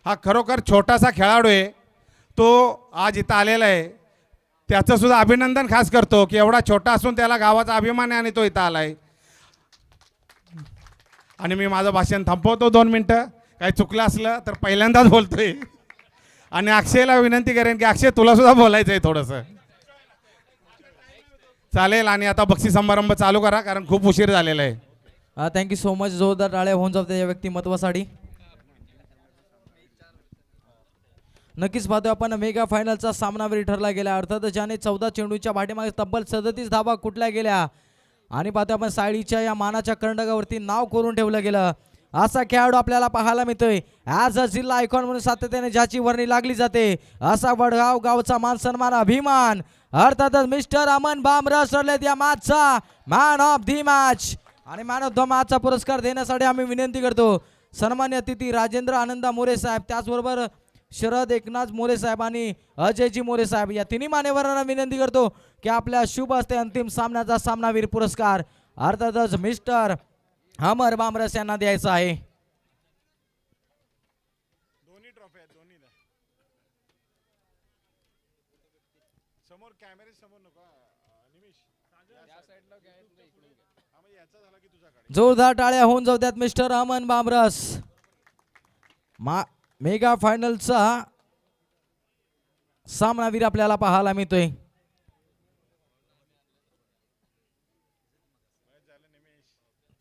हा खरोखर छोटासा खेळाडू आहे, तो आज इथं आलेला आहे. त्याचंसुद्धा अभिनंदन खास करतो की एवढा छोटा असून त्याला गावाचा अभिमान आहे आणि तो इथं आला आहे. आणि मी माझं भाषण थांबवतो 2 मिनटं. काही चुकलं असलं तर पहिल्यांदाच बोलतोय. आणि अक्षयला विनंती करेन की अक्षय तुलासुद्धा बोलायचं आहे थोडंसं, चालेल. आणि आता बक्षीस समारंभ चालू करा कारण खूप उशीर झालेला आहे. Thank you so much. जोरदार टाळ्या होऊन जाऊ त्या व्यक्तिमत्वासाठी. नक्कीच पाहतोय आपण मेगा फायनलचा सामनावीर ठरला गेला. अर्थात ज्याने 14 चेंडूच्या पाठीमागे तब्बल 37 धावा कुठल्या गेल्या आणि पाहतोय आपण सायळीच्या या मानाच्या करंडकावरती नाव करून ठेवलं गेलं. असा खेळाडू आपल्याला पाहायला मिळतोय ॲज अ जिल्हा आयकॉन म्हणून सातत्याने ज्याची वर्णी लागली जाते. असा वडगाव गावचा मान सन्मान अभिमान अर्थातच मिस्टर अमन बामरस ठरलेत या मॅचचा मॅन ऑफ दी मॅच. आणि मॅन ऑफ द मॅचचा पुरस्कार देण्यासाठी आम्ही विनंती करतो सन्मान्य अतिथी राजेंद्र आनंदा मोरे साहेब, त्याचबरोबर शरद एकनाथ मोरे साहेब आणि अजयजी मोरे साहेब या तिन्ही मान्यवरांना विनंती करतो की आपल्या शुभ हस्ते अंतिम सामन्याचा सामनावीर पुरस्कार अर्थातच मिस्टर अमर बामरस यांना द्यायचा आहे. दोन्ही ट्रॉफी आहेत, दोन्ही द्या. समोर कॅमेरे समोर नको निमिष या साइडला घ्या, याचा झाला की तुझ्याकडे. जोरदार टाळ्या होऊन जाऊ द्यात मिस्टर अमन बामरस. मेगा फायनलचा सामनावीर आपल्याला पाहायला मिळतोय.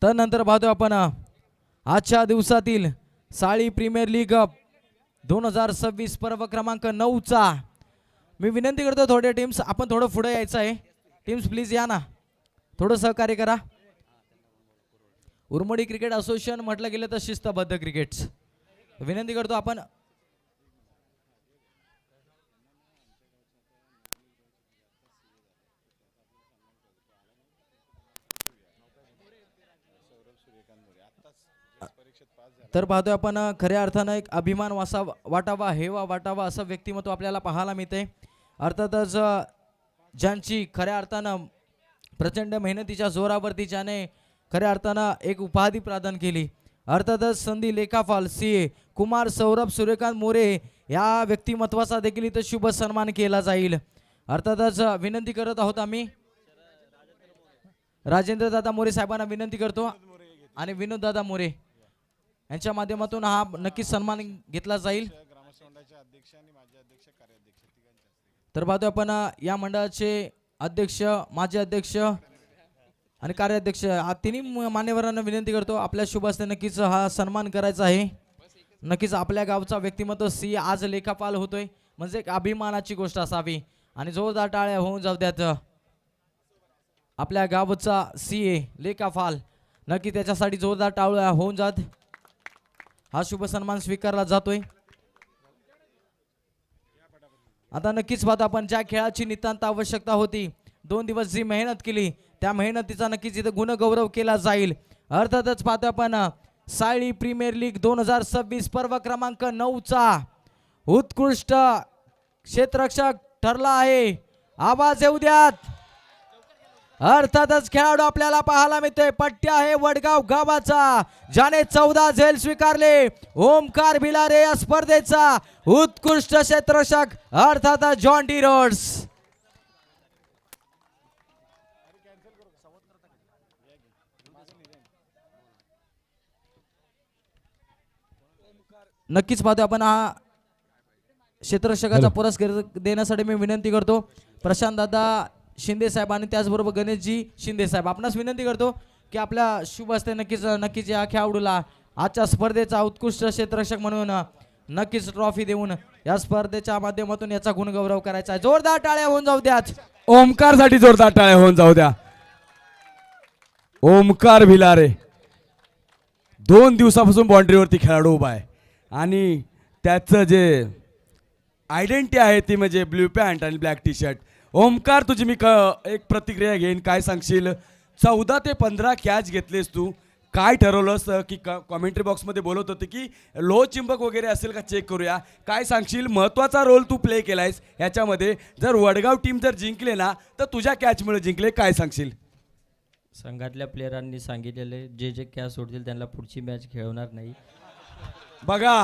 तर नंतर पाहतोय आपण आजच्या दिवसातील साळी प्रीमियर लीग 2026 पर्व क्रमांक 9चा मी विनंती करतो थोडे टीम्स आपण थोडं पुढे यायचं आहे. टीम्स प्लीज या ना, थोडं सहकार्य करा. उरमोडी क्रिकेट असोसिएशन म्हटलं गेलं तर शिस्तबद्ध क्रिकेट्स. विनंती करतो आपण तर पाहतोय आपण खऱ्या अर्थानं एक अभिमान वाटावा हेवा वाटावा असं व्यक्तिमत्व आपल्याला पाहायला मिळते. अर्थातच ज्यांची खऱ्या अर्थानं प्रचंड मेहनतीच्या जोरावरती ज्याने खऱ्या अर्थानं एक उपाधी प्रदान केली. अर्थातच संधी लेखाफाल CA कुमार सौरभ सूर्यकांत मोरे या व्यक्तिमत्वाचा देखील इथं शुभ सन्मान केला जाईल. अर्थातच विनंती करत आहोत आम्ही राजेंद्र दादा मोरे साहेबांना विनंती करतो आणि विनोद दादा मोरे यांच्या माध्यमातून हा नक्कीच सन्मान घेतला जाईल. तर पाहतोय आपण या मंडळाचे अध्यक्ष, माजी अध्यक्ष आणि कार्याध्यक्ष तिन्ही मान्यवरांना विनंती करतो आपल्या शुभ हस्ते नक्कीच हा सन्मान करायचा आहे. नक्कीच आपल्या गावचा व्यक्तिमत्व CA आज लेखापाल होतोय म्हणजे एक अभिमानाची गोष्ट असावी. आणि जोरदार टाळ्या होऊन जाऊ द्यात आपल्या गावचा CA लेखापाल. नक्की त्याच्यासाठी जोरदार टाळ्या होऊन जात. हा शुभ सन्मान स्वीकारला जातोय. आता नक्कीच पाहतो आपण ज्या खेळाची नितांत आवश्यकता होती, 2 दिवस जी मेहनत केली त्या मेहनतीचा नक्कीच इथं गुणगौरव केला जाईल. अर्थातच पाहतो आपण सायळी प्रीमियर लीग 2026 पर्व क्रमांक 9चा उत्कृष्ट क्षेत्ररक्षक ठरला आहे. आवाज येऊ द्यात. अर्थातच खेळाडू आपल्याला पाहायला मिळतोय पट्ट्या आहे वडगाव गावाचा, ज्याने 14 झेल स्वीकारले. ओमकार भिलारे या स्पर्धेचा उत्कृष्ट क्षेत्ररक्षक अर्थातच जॉन डी रोड्स. नक्कीच पाहतो आपण हा क्षेत्ररक्षकाचा पुरस्कार देण्यासाठी मी विनंती करतो प्रशांत दादा शिंदे साहेब आणि त्याचबरोबर गणेशजी शिंदे साहेब. आपणास विनंती करतो की आपल्या शुभ हस्ते नक्कीच या खेळाडूला आजच्या स्पर्धेचा उत्कृष्ट क्षेत्ररक्षक म्हणून नक्कीच ट्रॉफी देऊन या स्पर्धेच्या माध्यमातून याचा गुणगौरव करायचा आहे. जोरदार टाळ्या होऊन जाऊ द्यात. ओमकारसाठी जोरदार टाळ्या होऊन जाऊ द्या. ओमकार भिलारे 2 दिवसापासून बाउंड्रीवरती खेळाडू उभा आहे आणि त्याचं जे आयडेंटिटी आहे ती म्हणजे ब्ल्यू पॅन्ट आणि ब्लॅक टी शर्ट. ओमकार तुझी मी एक प्रतिक्रिया घेईन, काय सांगशील? 14 ते 15 कॅच घेतलेस तू, काय ठरवलंस की कॉमेंट्री बॉक्समध्ये बोलत होते की लो चिंबक वगैरे असेल का चेक करूया, काय सांगशील? महत्त्वाचा रोल तू प्ले केलायस ह्याच्यामध्ये. जर वडगाव टीम जर जिंकले ना तर तुझ्या कॅचमुळे जिंकले, काय सांगशील? संघातल्या प्लेयरांनी सांगितलेले जे कॅच सोडतील त्यांना पुढची मॅच खेळवणार नाही. बघा,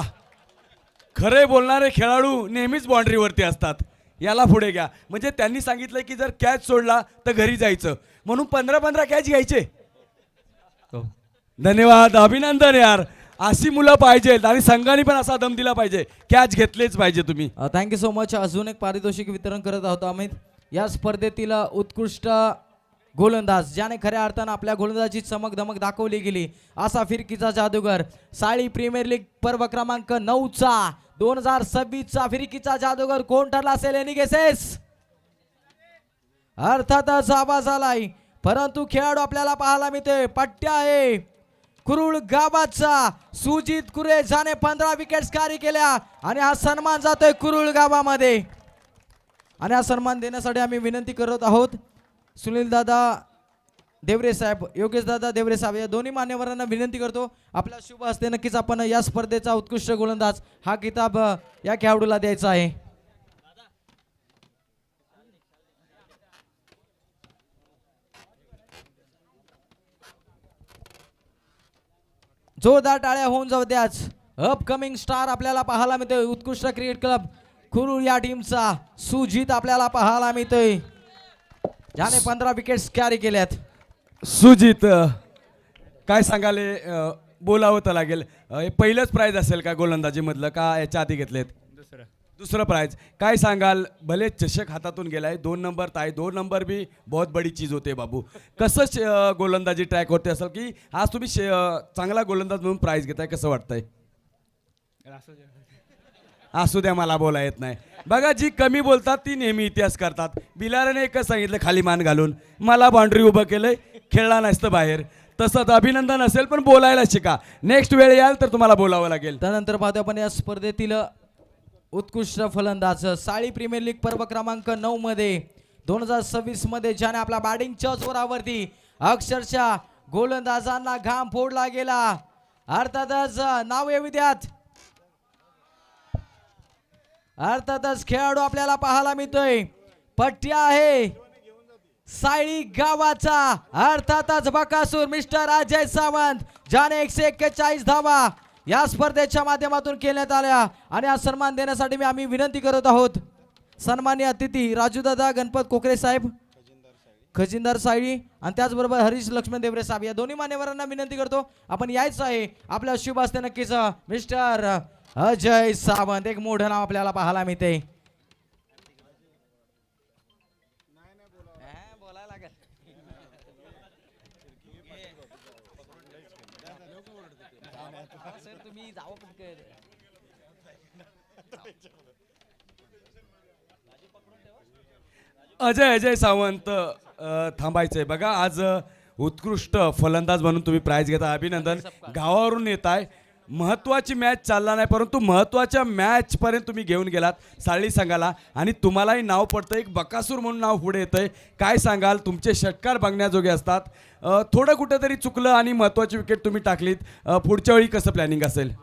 खरे बोलणारे खेळाडू नेहमीच बाउंड्रीवरती असतात, याला पुढे घ्या. म्हणजे त्यांनी सांगितलं की जर कॅच सोडला तर घरी जायचं, म्हणून 15-15 कॅच घ्यायचे. हो. धन्यवाद, अभिनंदन यार. अशी मुलं पाहिजेत आणि संघाने पण असा दम दिला पाहिजे, कॅच घेतलेच पाहिजे तुम्ही. Thank you so much. अजून एक पारितोषिक वितरण करत आहोत आम्ही. या स्पर्धेतील उत्कृष्ट गोलंदाज ज्याने खऱ्या अर्थानं आपल्या गोलंदाजी चमक धमक दाखवली गेली असा फिरकीचा जादूगर, साळी प्रीमियर लीग पर्व क्रमांक 9चा 2026चा फिरकीचा जादूगर कोण ठरला असेल? Any guesses? अर्थातच आवाज आलाय, परंतु खेळाडू आपल्याला पाहायला मिळतोय पट्ट्या आहे कुरुळ गावाचा सुजित कुरे, ज्याने 15 विकेट्स कॅरी केल्या आणि हा सन्मान जातोय कुरुळ गावामध्ये. आणि हा सन्मान देण्यासाठी आम्ही विनंती करत आहोत सुनील दादा देवरे साहेब, योगेश दादा देवरे साहेब या दोन्ही मान्यवरांना विनंती करतो आपल्या शुभ हस्ते नक्कीच आपण या स्पर्धेचा उत्कृष्ट गोलंदाज हा किताब या खेळाडूला द्यायचा आहे. जोरदार टाळ्या होऊन जाऊ द्याच. अपकमिंग स्टार आपल्याला पाहायला मिळतोय उत्कृष्ट क्रिकेट क्लब कुरुळ या टीमचा सुजित आपल्याला पाहायला मिळतोय, ज्याने 15 विकेट्स कॅरी केल्यात. सुजित, काय सांगाले बोलावं तर लागेल. पहिलंच प्राइज असेल का गोलंदाजीमधलं, का याच्या आधी घेतलेत? दुसरं प्राइज. काय सांगाल? भले चषक हातातून गेलाय, 2 नंबर ताई, 2 नंबर भी बहुत बडी चीज होते बाबू. कसं गोलंदाजी ट्रॅक होते असेल की आज तुम्ही चांगला गोलंदाज म्हणून प्राइज घेताय, कसं वाटतंय? असू द्या, मला बोला येत नाही. बघा, जी कमी बोलतात ती नेहमी इतिहास करतात. बिलाराने एकच सांगितलं खाली मान घालून, मला बाउंड्री उभं केलंय, खेळला नसतं बाहेर. तसंच अभिनंदन असेल, पण बोलायला शिका. नेक्स्ट वेळ याल तर तुम्हाला बोलावं लागेल. त्यानंतर पाहतो आपण या स्पर्धेतील उत्कृष्ट फलंदाज साळी प्रीमियर लीग पर्व क्रमांक 9 मध्ये 2026 मध्ये ज्याने आपल्या बॅटिंगच्या जोरावरती अक्षरशः गोलंदाजांना घाम फोडला गेला. अर्थातच नाव येऊ द्यात. अर्थातच खेळाडू आपल्याला पाहायला मिळतोय पट्ट्या आहे साळी गावाचा, अर्थातच बकासूर मिस्टर अजय सावंत, ज्याने 141 धावा या स्पर्धेच्या माध्यमातून केल्यात आल्या. आणि हा सन्मान देण्यासाठी आम्ही विनंती करत आहोत सन्माननीय अतिथी राजूदादा गणपत कोकरे साहेब, खजिनदार साळी आणि त्याचबरोबर हरीश लक्ष्मण देवरे साहेब या दोन्ही मान्यवरांना विनंती करतो आपण यायचं आहे. आपल्या शुभ हस्ते नक्कीच मिस्टर अजय सावंत, एक मोठं नाव आपल्याला पाहायला मिळते. अजय सावंत थांबायचंय. बघा, आज उत्कृष्ट फलंदाज म्हणून तुम्ही प्राइज घेता, अभिनंदन. गावावरून येताय, महत्त्वाची मॅच चालला नाही, परंतु महत्त्वाच्या मॅचपर्यंत तुम्ही घेऊन गेलात साळी संघाला आणि तुम्हालाही नाव पडतं, एक बकासूर म्हणून नाव पुढे येतंय. काय सांगाल? तुमचे षटकार बघण्याजोगे असतात. थोडं कुठेतरी चुकलं आणि महत्त्वाची विकेट तुम्ही टाकलीत, पुढच्या वेळी कसं प्लॅनिंग असेल?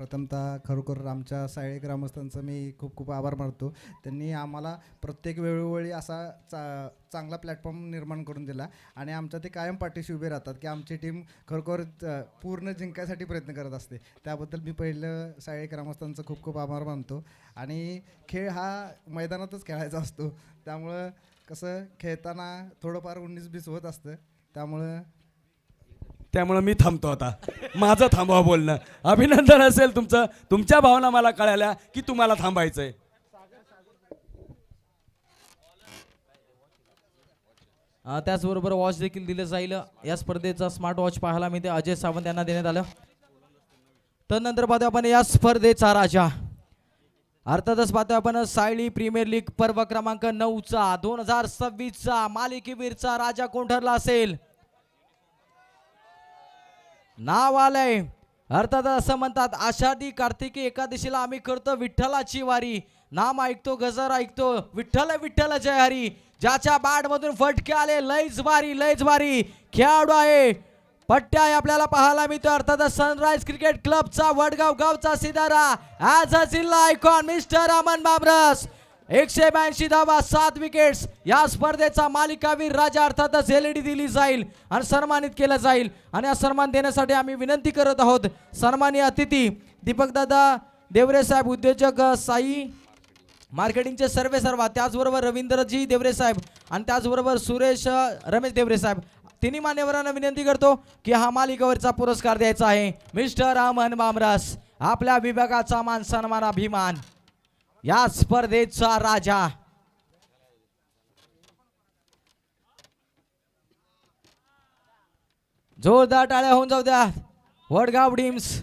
प्रथमतः खरोखर आमच्या सायळे ग्रामस्थांचा मी खूप खूप आभार मानतो. त्यांनी आम्हाला प्रत्येक वेळोवेळी असा चांगला प्लॅटफॉर्म निर्माण करून दिला आणि आमच्या ते कायम पाठीशी उभे राहतात की आमची टीम खरोखर पूर्ण जिंकायसाठी प्रयत्न करत असते. त्याबद्दल मी पहिलं सायळे ग्रामस्थांचं खूप खूप आभार मानतो. आणि खेळ हा मैदानातच खेळायचा असतो, त्यामुळं कसं खेळताना थोडंफार 19-20 होत असतं. त्यामुळं मी थांबतो आता, माझं थांबवा बोलणं. अभिनंदन असेल तुमचं, तुमच्या भावना मला कळाल्या की तुम्हाला थांबायचंय. त्याचबरोबर वॉच देखील दिलं जाईल. या स्पर्धेचा स्मार्ट वॉच पाहायला मिळते, अजय सावंत यांना देण्यात आलं. तदनंतर पाहतो आपण या स्पर्धेचा राजा, अर्थातच पाहतो आपण सायली प्रीमियर लीग पर्व क्रमांक 9चा 2026चा मालिकेवीरचा राजा कोण ठरला असेल. नाव आलंय, अर्थात असं म्हणतात आषाढी कार्तिकी एकादशीला आम्ही करतो विठ्ठलाची वारी. नाम ऐकतो, गजर ऐकतो, विठ्ठल विठ्ठल जय हरी. ज्याच्या बॅट मधून फटके आले, लयच भारी खेळाडू आहे. पट्ट्या आपल्याला पाहायला मिळतो, अर्थात सनराइज क्रिकेट क्लबचा वडगाव गावचा सितारा ॲज अ जिल्हा आयकॉन मिस्टर अमन बाबरस. 182 धावा, 7 विकेट्स. या स्पर्धेचा मालिकावीर राजा अर्थातच LED दिली जाईल आणि सन्मानित केलं जाईल. आणि हा सन्मान देण्यासाठी आम्ही विनंती करत आहोत सन्माननीय अतिथी दीपक दादा देवरे साहेब, उद्योजक साई मार्केटिंगचे सर्वेसर्वा, त्याचबरोबर रवींद्रजी देवरे साहेब आणि त्याचबरोबर सुरेश रमेश देवरे साहेब, तिन्ही मान्यवरांना विनंती करतो की हा मालिकावरचा पुरस्कार द्यायचा आहे. मिस्टर अमन बामरस, आपल्या विभागाचा मान सन्मान अभिमान, या स्पर्धेचा राजा. जोरदार टाळ्या होऊन जाऊ द्या वडगाव टीम्स.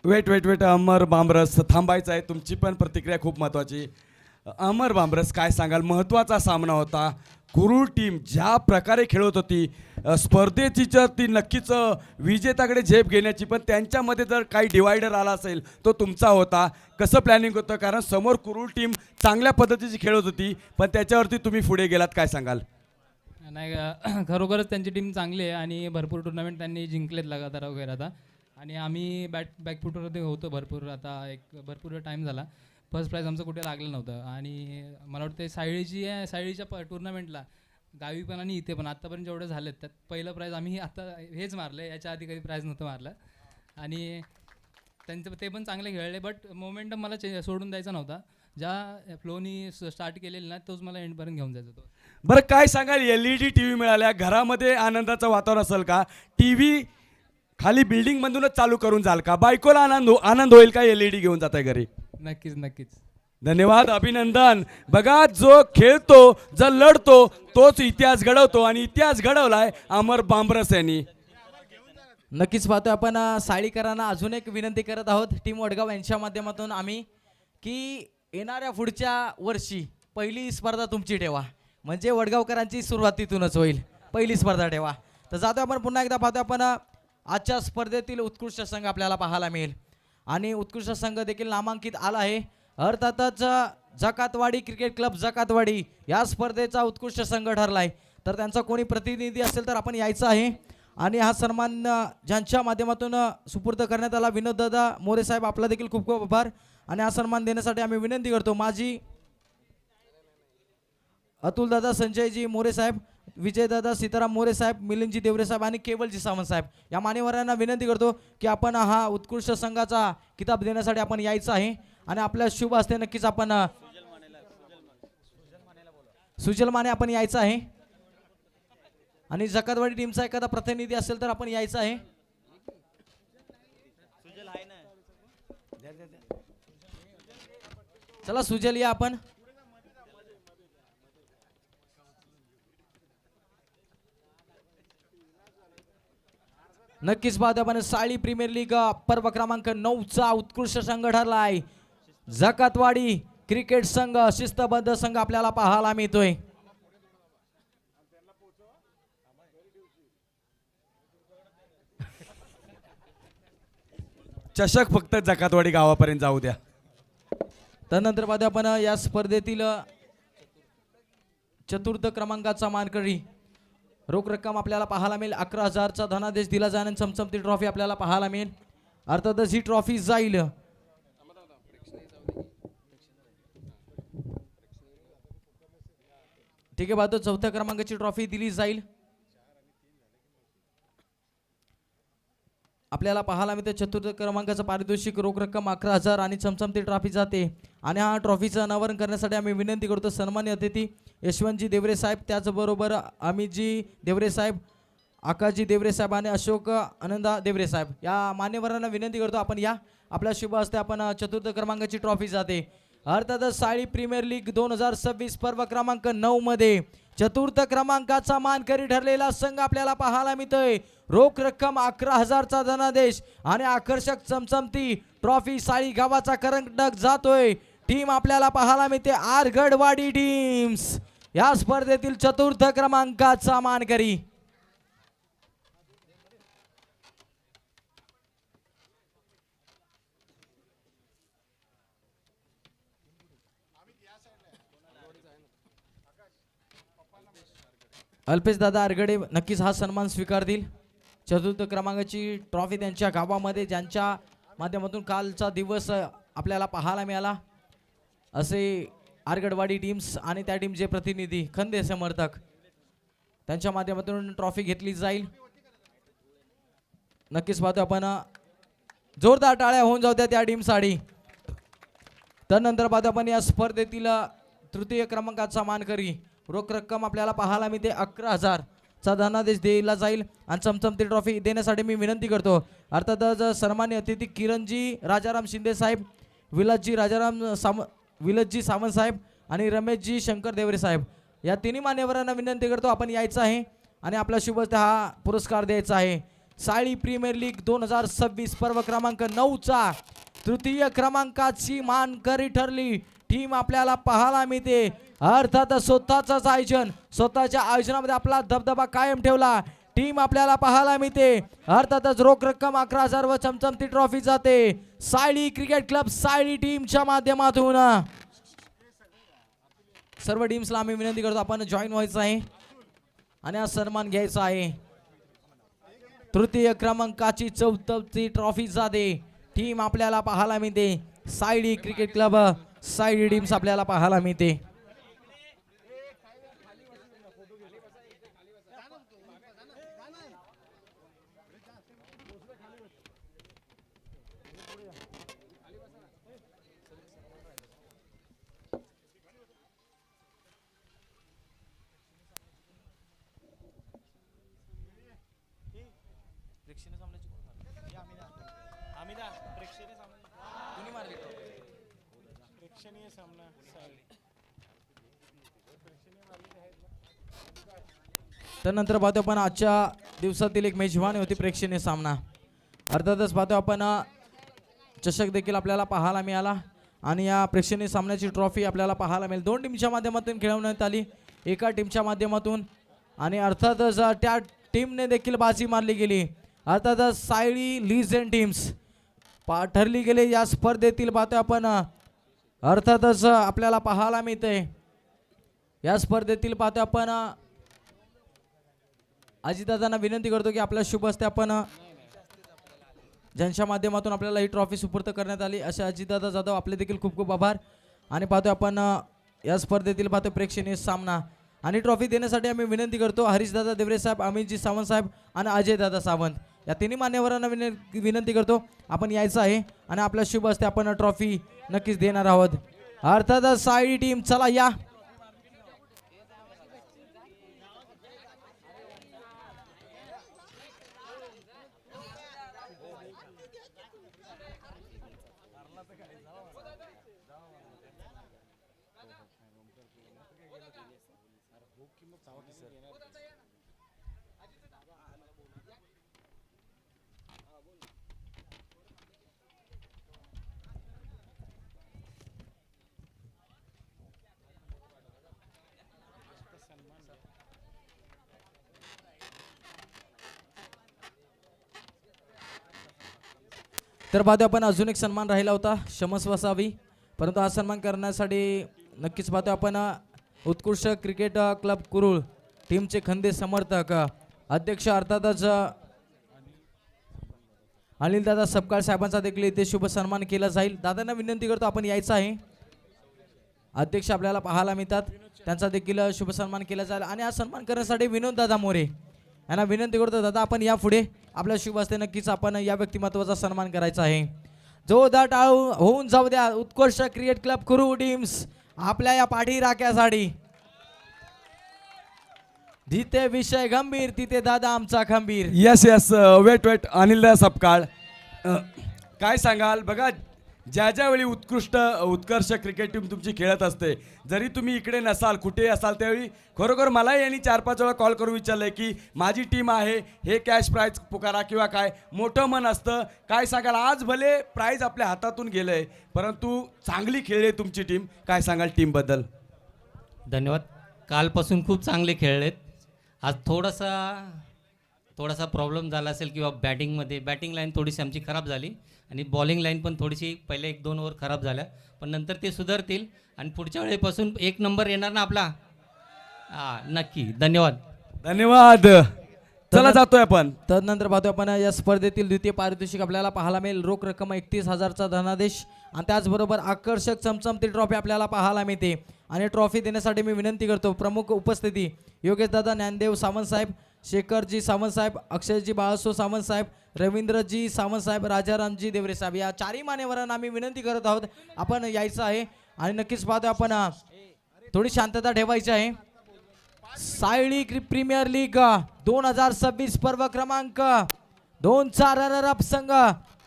वेट अमर बांबरस, थांबायचं आहे. तुमची पण प्रतिक्रिया खूप महत्त्वाची. अमर बांबरस, काय सांगाल? महत्त्वाचा सामना होता. कुरुळ टीम ज्या प्रकारे खेळत होती स्पर्धेची, ती नक्कीच विजेत्याकडे झेप घेण्याची, पण त्यांच्यामध्ये जर काही डिवायडर आला असेल तो तुमचा होता. कसं प्लॅनिंग होतं? कारण समोर कुरुळ टीम चांगल्या पद्धतीची खेळत होती, पण त्याच्यावरती तुम्ही पुढे गेलात, काय सांगाल? नाही, खरोखरच त्यांची टीम चांगली आहे आणि भरपूर टुर्नामेंट त्यांनी जिंकलेत लगातार वगैरे आता. आणि आम्ही बॅकफुटवरती होतो भरपूर, आता भरपूर टाईम झाला. फर्स्ट प्राईज आमचं कुठे लागलं नव्हतं. आणि मला वाटतं सायळीच्या टुर्नामेंटला गावी पण आणि इथे पण आत्तापर्यंत जेवढे झालेत त्यात पहिलं प्राईज आम्ही आता हेच मारलं, याच्या आधी कधी प्राईज नव्हतं मारलं. आणि त्यांचं ते पण चांगले खेळले, बट मोमेंटम मला सोडून द्यायचा नव्हता. ज्या फ्लोनी स्टार्ट केलेली ना तोच मला एंडपर्यंत घेऊन जायचा होतो. बरं, काय सांगाल? LED TV मिळाल्या, घरामध्ये आनंदाचं वातावरण असेल का? TV खाली बिल्डिंग मधूनच चालू करून जाल का? बायकोला आनंद होईल का LED घेऊन जाताय घरी? नक्कीच. धन्यवाद, अभिनंदन. बघा, जो खेळतो, जो लढतो तोच इतिहास घडवतो आणि इतिहास घडवलाय अमर बांबरस यांनी. नक्कीच पाहतोय आपण साळीकरांना अजून एक विनंती करत आहोत टीम वडगाव यांच्या माध्यमातून आम्ही की येणाऱ्या पुढच्या वर्षी पहिली स्पर्धा तुमची ठेवा, म्हणजे वडगावकरांची सुरुवात तिथूनच होईल. पहिली स्पर्धा ठेवा. तर जातोय आपण पुन्हा एकदा पाहतोय आपण आजच्या स्पर्धेतील उत्कृष्ट संघ आपल्याला पाहायला मिळेल आणि उत्कृष्ट संघ देखील नामांकित आला आहे. अर्थातच जकातवाडी क्रिकेट क्लब जकातवाडी या स्पर्धेचा उत्कृष्ट संघ ठरला आहे. तर त्यांचा कोणी प्रतिनिधी असेल तर आपण यायचं आहे. आणि हा सन्मान ज्यांच्या माध्यमातून सुपूर्द करण्यात आला, विनोददादा मोरे साहेब, आपला देखील खूप खूप आभार. आणि हा सन्मान देण्यासाठी आम्ही विनंती करतो माजी अतुलदादा संजयजी मोरे साहेब, विजयदादा सीताराम मोरे साहेब, मिलिंदजी देवरे साहेब आणि केवलजी सावंत साहेब या मान्यवरांना विनंती करतो की आपण हा उत्कृष्ट संघाचा किताब देण्यासाठी आपण यायचं आहे. आणि आपल्या शुभ हस्ते नक्कीच आपण सुजल माने आपण यायचं आहे. आणि जकातवाडी टीमचा एखादा प्रतिनिधी असेल तर आपण यायचं आहे. चला सुजल या आपण. नक्कीच पाहतो आपण साळी प्रीमियर लीग पर्व क्रमांक 9चा उत्कृष्ट संघ ठरला आहे जकातवाडी क्रिकेट संघ. शिस्तबद्ध संघ आपल्याला पाहायला मिळतोय. चषक फक्त जकातवाडी गावापर्यंत जाऊ द्या. त्यानंतर पाहतो आपण या स्पर्धेतील चतुर्थ क्रमांकाचा मानकरी. रोख रक्कम आपल्याला पाहायला मिळेल 11,000चा धनादेश दिला जाणार. चमचमती ट्रॉफी आपल्याला पाहायला मिळेल. अर्थातच ही ट्रॉफी जाईल ठीक आहे पाहतो चौथ्या क्रमांकाची ट्रॉफी दिली जाईल. आपल्याला पाहायला मिळते चतुर्थ क्रमांकाचं पारितोषिक रोख रक्कम 11,000 आणि चमचमती ट्रॉफी जाते. आणि हा ट्रॉफीचं अनावरण करण्यासाठी आम्ही विनंती करतो सन्मान्य अतिथी यशवंतजी देवरे साहेब, त्याचबरोबर अमितजी देवरे साहेब, आकाशजी देवरे साहेब आणि अशोक आनंदा देवरे साहेब या मान्यवरांना विनंती करतो आपण या. आपल्या शुभ हस्ते आपण चतुर्थ क्रमांकाची ट्रॉफी जाते. अर्थातच साळी प्रीमियर लीग 2026 पर्व क्रमांक 9 मध्ये चतुर्थ क्रमांकाचा मानकरी ठरलेला संघ आपल्याला पाहायला मिळतोय. रोख रक्कम 11,000चा धनादेश आणि आकर्षक चमचमती ट्रॉफी साळी गावाचा करंडक जातोय. टीम आपल्याला पाहायला मिळते आरगडवाडी टीम्स या स्पर्धेतील चतुर्थ क्रमांकाचा मानकरी. अल्पेश दादा आरगडे नक्कीच हा सन्मान स्वीकारतील. चतुर्थ क्रमांकाची ट्रॉफी त्यांच्या गावामध्ये ज्यांच्या माध्यमातून कालचा दिवस आपल्याला पाहायला मिळाला असे आरगडवाडी टीम्स आणि त्या टीमचे प्रतिनिधी खंदे समर्थक त्यांच्या माध्यमातून ट्रॉफी घेतली जाईल. नक्कीच पाहतो आपण जोरदार टाळ्या होऊन जाऊ त्या टीमसाठी. त्यानंतर पाहतो आपण या स्पर्धेतील तृतीय क्रमांकाचा मानकरी. रोख रक्कम आपल्याला पाहायला मिळते 11,000चा धनादेश दिला जाईल आणि चमचमती ट्रॉफी देण्यासाठी मी विनंती करतो अर्थातच सन्मान्य अतिथी किरणजी राजाराम शिंदे साहेब, विलासजी सावंत साहेब आणि रमेशजी शंकर देवरे साहेब या तिन्ही मान्यवरांना विनंती करतो आपण यायचं आहे आणि आपला शुभ हस्ते हा पुरस्कार द्यायचा आहे. साळी प्रीमियर लीग 2026 पर्व क्रमांक 9चा तृतीय क्रमांकाची मानकरी ठरली टीम आपल्याला पाहायला मिळते. अर्थात स्वतःच आयोजन, स्वतःच्या आयोजनामध्ये आपला दबदबा कायम ठेवला टीम आपल्याला पाहायला मिळते. अर्थातच रोख रक्कम 11,000 व चमचमती ट्रॉफी जाते साळी क्रिकेट क्लब साळी टीमच्या माध्यमातून. सर्व टीम्सला आम्ही विनंती करतो आपण जॉईन व्हायचं आहे आणि हा सन्मान घ्यायचा आहे. तृतीय क्रमांकाची चौथी ट्रॉफी जाते टीम आपल्याला पाहायला मिळते. साळी क्रिकेट क्लब साळी टीम्स आपल्याला पाहायला मिळते. त्यानंतर पाहतो आपण आजच्या दिवसातील एक मेजवानी होती प्रेक्षणीय सामना. अर्थातच पाहतो आपण चषक देखील आपल्याला पाहायला मिळाला आणि या प्रेक्षणीय सामन्याची ट्रॉफी आपल्याला पाहायला मिळेल. 2 टीमच्या माध्यमातून खेळवण्यात आली, एका टीमच्या माध्यमातून आणि अर्थातच त्या टीमने देखील बाजी मारली गेली. अर्थातच साळी लिजेंड टीम्स ठरली गेली या स्पर्धेतील. पाहतो आपण अर्थातच आपल्याला पाहायला मिळते या स्पर्धेतील. पाहतो आपण अजितदादांना विनंती करतो की आपल्या शुभ हस्ते आपण ज्यांच्या माध्यमातून आपल्याला ही ट्रॉफी सुपूर्द करण्यात आली असे अजितदादा जाधव आपले देखील खूप खूप आभार. आणि पाहतो आपण या स्पर्धेतील पाहतो प्रेक्षणीय सामना आणि ट्रॉफी देण्यासाठी आम्ही विनंती करतो हरीशदादा देवरे साहेब, अमितजी सावंत साहेब आणि अजयदादा सावंत या तिन्ही मान्यवरांना विनंती करतो आपण यायचं आहे आणि आपल्या शुभ हस्ते आपण ट्रॉफी नक्कीच देणार आहोत. अर्थातच साळी टीम चला या. तर पाहतो आपण अजून एक सन्मान राहिला होता, क्षमस्व असावी, परंतु हा सन्मान करण्यासाठी नक्कीच पाहतो आपण उत्कृष्ट क्रिकेट क्लब कुरुळ टीमचे खंदे समर्थक अध्यक्ष अर्थातच अनिल दादा सपकाळ साहेबांचा देखील इथे शुभ सन्मान केला जाईल. दादांना विनंती करतो आपण यायचं आहे. अध्यक्ष आपल्याला पाहायला मिळतात, त्यांचा देखील शुभ सन्मान केला जाईल. आणि हा सन्मान करण्यासाठी विनोद दादा मोरे यांना विनंती करतो, दादा आपण या पुढे आपल्या शुभ हस्ते नक्कीच आपण या व्यक्तिमत्वाचा सन्मान करायचा आहे. जोरदार टाळू होऊन जाऊ द्या उत्कृष्ट क्रिकेट क्लब कुरुळ टीम्स आपल्या या पाठी राख्यासाठी. जिथे विषय गंभीर तिथे दादा आमचा खंबीर. Yes yes wait Anil Sapkal काय सांगाल? बघा, ज्या ज्यावेळी उत्कर्ष क्रिकेट टीम तुमची खेळत असते, जरी तुम्ही इकडे नसाल कुठे असाल, त्यावेळी खरोखर मला यांनी 4-5 वेळा कॉल करून विचारलंय की माझी टीम आहे, हे कॅश प्राईज पुकारा किंवा काय, मोठं मन असतं. काय सांगाल? आज भले प्राईज आपल्या हातातून गेलंय, परंतु चांगली खेळली तुमची टीम. काय सांगाल टीमबद्दल? धन्यवाद. कालपासून खूप चांगले खेळलेत. आज थोडासा प्रॉब्लेम झाला असेल किंवा बॅटिंग लाईन थोडीशी आमची खराब झाली आणि बॉलिंग लाईन पण थोडीशी पहिले 1-2 ओव्हर खराब झाल्या, पण नंतर ते सुधारतील आणि पुढच्या वेळेपासून 1 नंबर येणार ना आपला. नक्की. धन्यवाद. चला जातोय आपण. तदनंतर पाहतो आपण या स्पर्धेतील द्वितीय पारितोषिक आपल्याला पाहायला मिळेल. रोख रक्कम 31,000चा धनादेश आणि त्याचबरोबर आकर्षक चमचमती ट्रॉफी आपल्याला पाहायला मिळते. आणि ट्रॉफी देण्यासाठी मी विनंती करतो प्रमुख उपस्थिती योगेश दादा ज्ञानदेव सावंत साहेब, शेखरजी सावंत साहेब, अक्षयजी बाळासो सावंत साहेब, रवींद्रजी सावंत साहेब, राजारामजी देवरे साहेब, या 4ही मान्यवरांना आम्ही विनंती करत आहोत आपण यायचं आहे. आणि नक्कीच पाहतो आपण थोडी शांतता ठेवायची आहे. सायली प्रीमियर लीग 2026 पर्व क्रमांक 2चा रनरअप संघ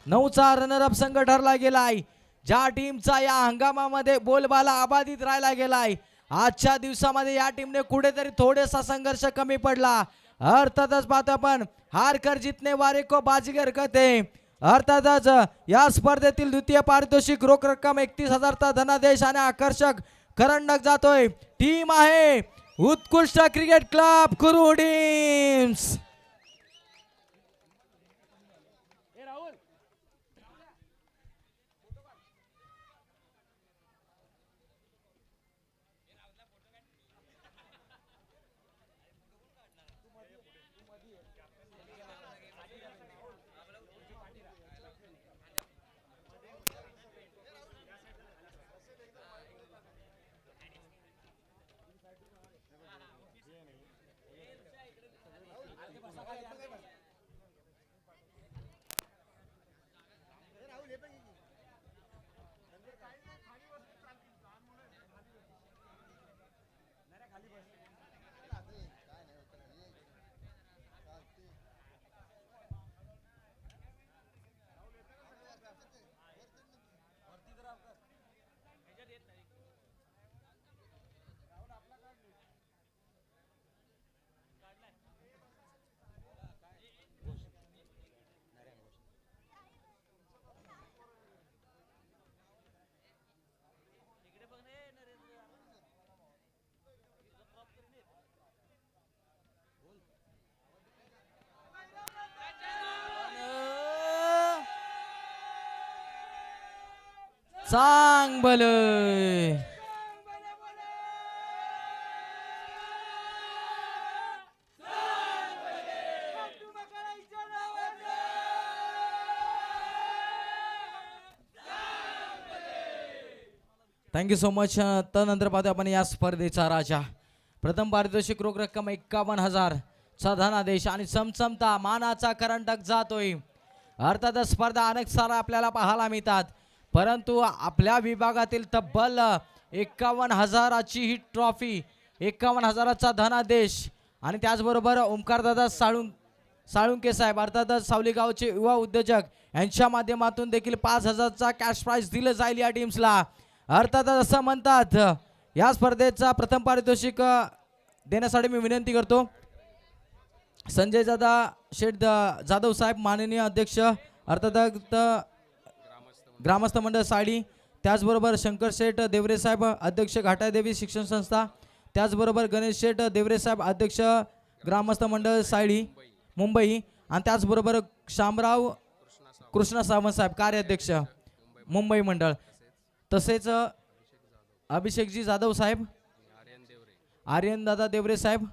9चा रनरअप संघ ठरला गेलाय. ज्या टीमचा या हंगामामध्ये बोलबाला अबाधित राहिला गेलाय, आजच्या दिवसामध्ये या टीमने कुठेतरी थोडासा संघर्ष कमी पडला. अर्थातच पाहतो आपण हार कर जितने वारे को बाजीगर कहते. अर्थातच या स्पर्धेतील द्वितीय पारितोषिक रोख रक्कम 31,000चा धनादेश आणि आकर्षक करंडक जातोय. टीम आहे उत्कृष्ट क्रिकेट क्लब कुरुळ टीम्स. सांग भले. Thank you so much. त्यानंतर पाहतो आपण या स्पर्धेचा राजा. प्रथम पारितोषिक रोख रक्कम 51,000चा धनादेश आणि चमचमता मानाचा करंडक जातोय. अर्थात स्पर्धा अनेक सारा आपल्याला पाहायला मिळतात, परंतु आपल्या विभागातील तब्बल 51,000ची ही ट्रॉफी, 51,000चा धनादेश आणि त्याचबरोबर ओमकारदादा साळुंके साहेब अर्थातच सावली गावचे युवा उद्योजक यांच्या माध्यमातून देखील 5,000चा कॅश प्राइज दिलं जाईल या टीम्सला. अर्थातच असं म्हणतात या स्पर्धेचा प्रथम पारितोषिक देण्यासाठी मी विनंती करतो संजय दादा शेठ जाधव साहेब, माननीय अध्यक्ष अर्थात ग्रामस्थ मंडळ साडी, त्याचबरोबर शंकर शेठ देवरे साहेब अध्यक्ष घाटादेवी शिक्षण संस्था, त्याचबरोबर गणेश शेठ देवरे साहेब अध्यक्ष ग्रामस्थ मंडळ साडी मुंबई, आणि त्याचबरोबर शामराव कृष्णा सावंत साहेब कार्याध्यक्ष मुंबई मंडळ, तसेच अभिषेकजी जाधव साहेब, आर्यन दादा देवरे साहेब,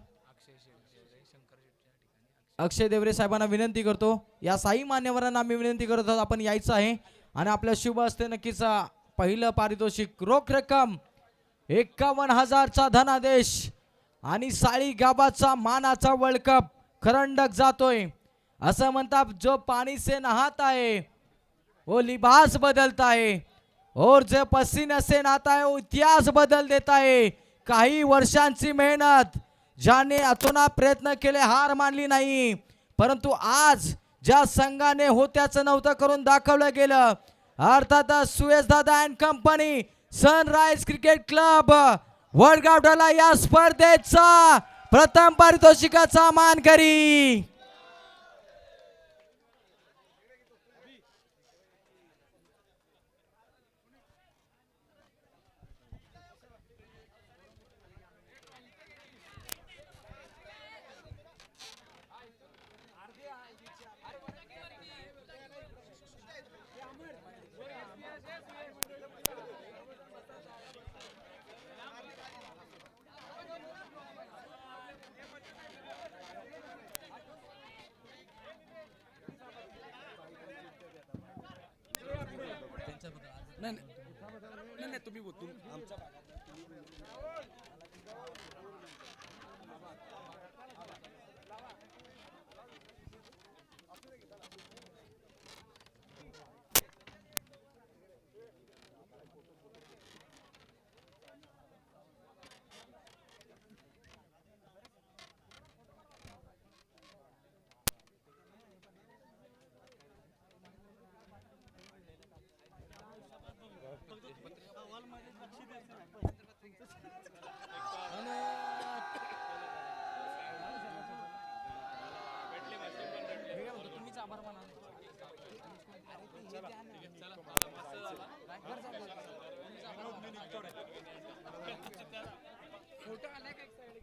अक्षय देवरे साहेबांना विनंती करतो, या साई मान्यवरांना आम्ही विनंती करत आहोत आपण यायचं आहे आणि आपल्या शुभ हस्ते नक्कीच पहिलं पारितोषिक रोख रक्कम 51,000चा धनादेश आणि साळी गावाचा मानाचा वर्ल्ड कप खरंडक जातोय. असं म्हणतात जो पानी से नहाता है वो लिबास बदलता है और जो पसीने से नहाता है वो इतिहास बदल देता है. काही वर्षांची मेहनत, ज्याने अतोनात प्रयत्न केले, हार मानली नाही, परंतु आज ज्या संघाने होत्याचं नव्हतं करून दाखवलं गेलं, अर्थातच सुयश दादा and company Sunrise Cricket Club Wadgaon ठरला या स्पर्धेचा प्रथम पारितोषिकाचा मानकरी.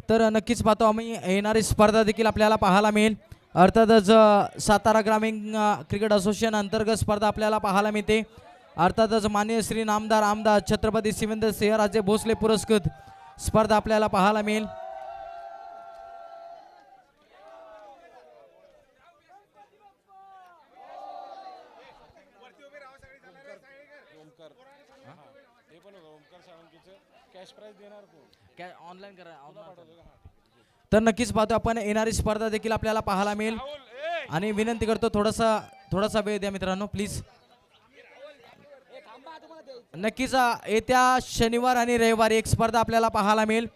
तर नक्कीच पाहतो आम्ही येणारी स्पर्धा देखील आपल्याला पाहायला मिळेल. अर्थातच सातारा ग्रामीण क्रिकेट असोसिएशन अंतर्गत स्पर्धा आपल्याला पाहायला मिळते. अर्थातच माननीय श्री नामदार आमदार छत्रपती शिवेंद्र सिंहराजे भोसले पुरस्कृत स्पर्धा आपल्याला पाहायला मिळेल. तर नक्कीच पाहतो आपण येणारी स्पर्धा देखील आपल्याला पाहायला मिळेल आणि विनंती करतो थोडासा वेळ द्या मित्रांनो प्लीज. नक्कीच येत्या शनिवार आणि रविवारी एक स्पर्धा आपल्याला पाहायला मिळेल.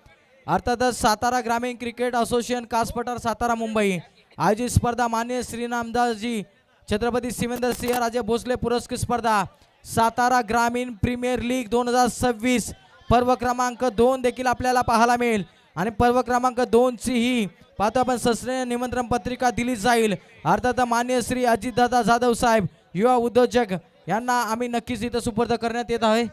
अर्थातच सातारा ग्रामीण क्रिकेट असोसिएशन कासपठार सातारा मुंबई आयोजित स्पर्धा माननीय श्री नामदारजी छत्रपती शिवेंद्र सिंहराजे भोसले पुरस्कृत स्पर्धा सातारा ग्रामीण प्रीमियर लीग 2026 पर्व क्रमांक 2 देखील आपल्याला पाहायला मिळेल आणि पर्व क्रमांक 2 ची ही पाहतो आपण सस्ने निमंत्रण पत्रिका दिली जाईल. अर्थात माननीय श्री अजितदादा जाधव साहेब युवा उद्योजक यांना आम्ही नक्कीच इथं सुपूर्द करण्यात येत आहे.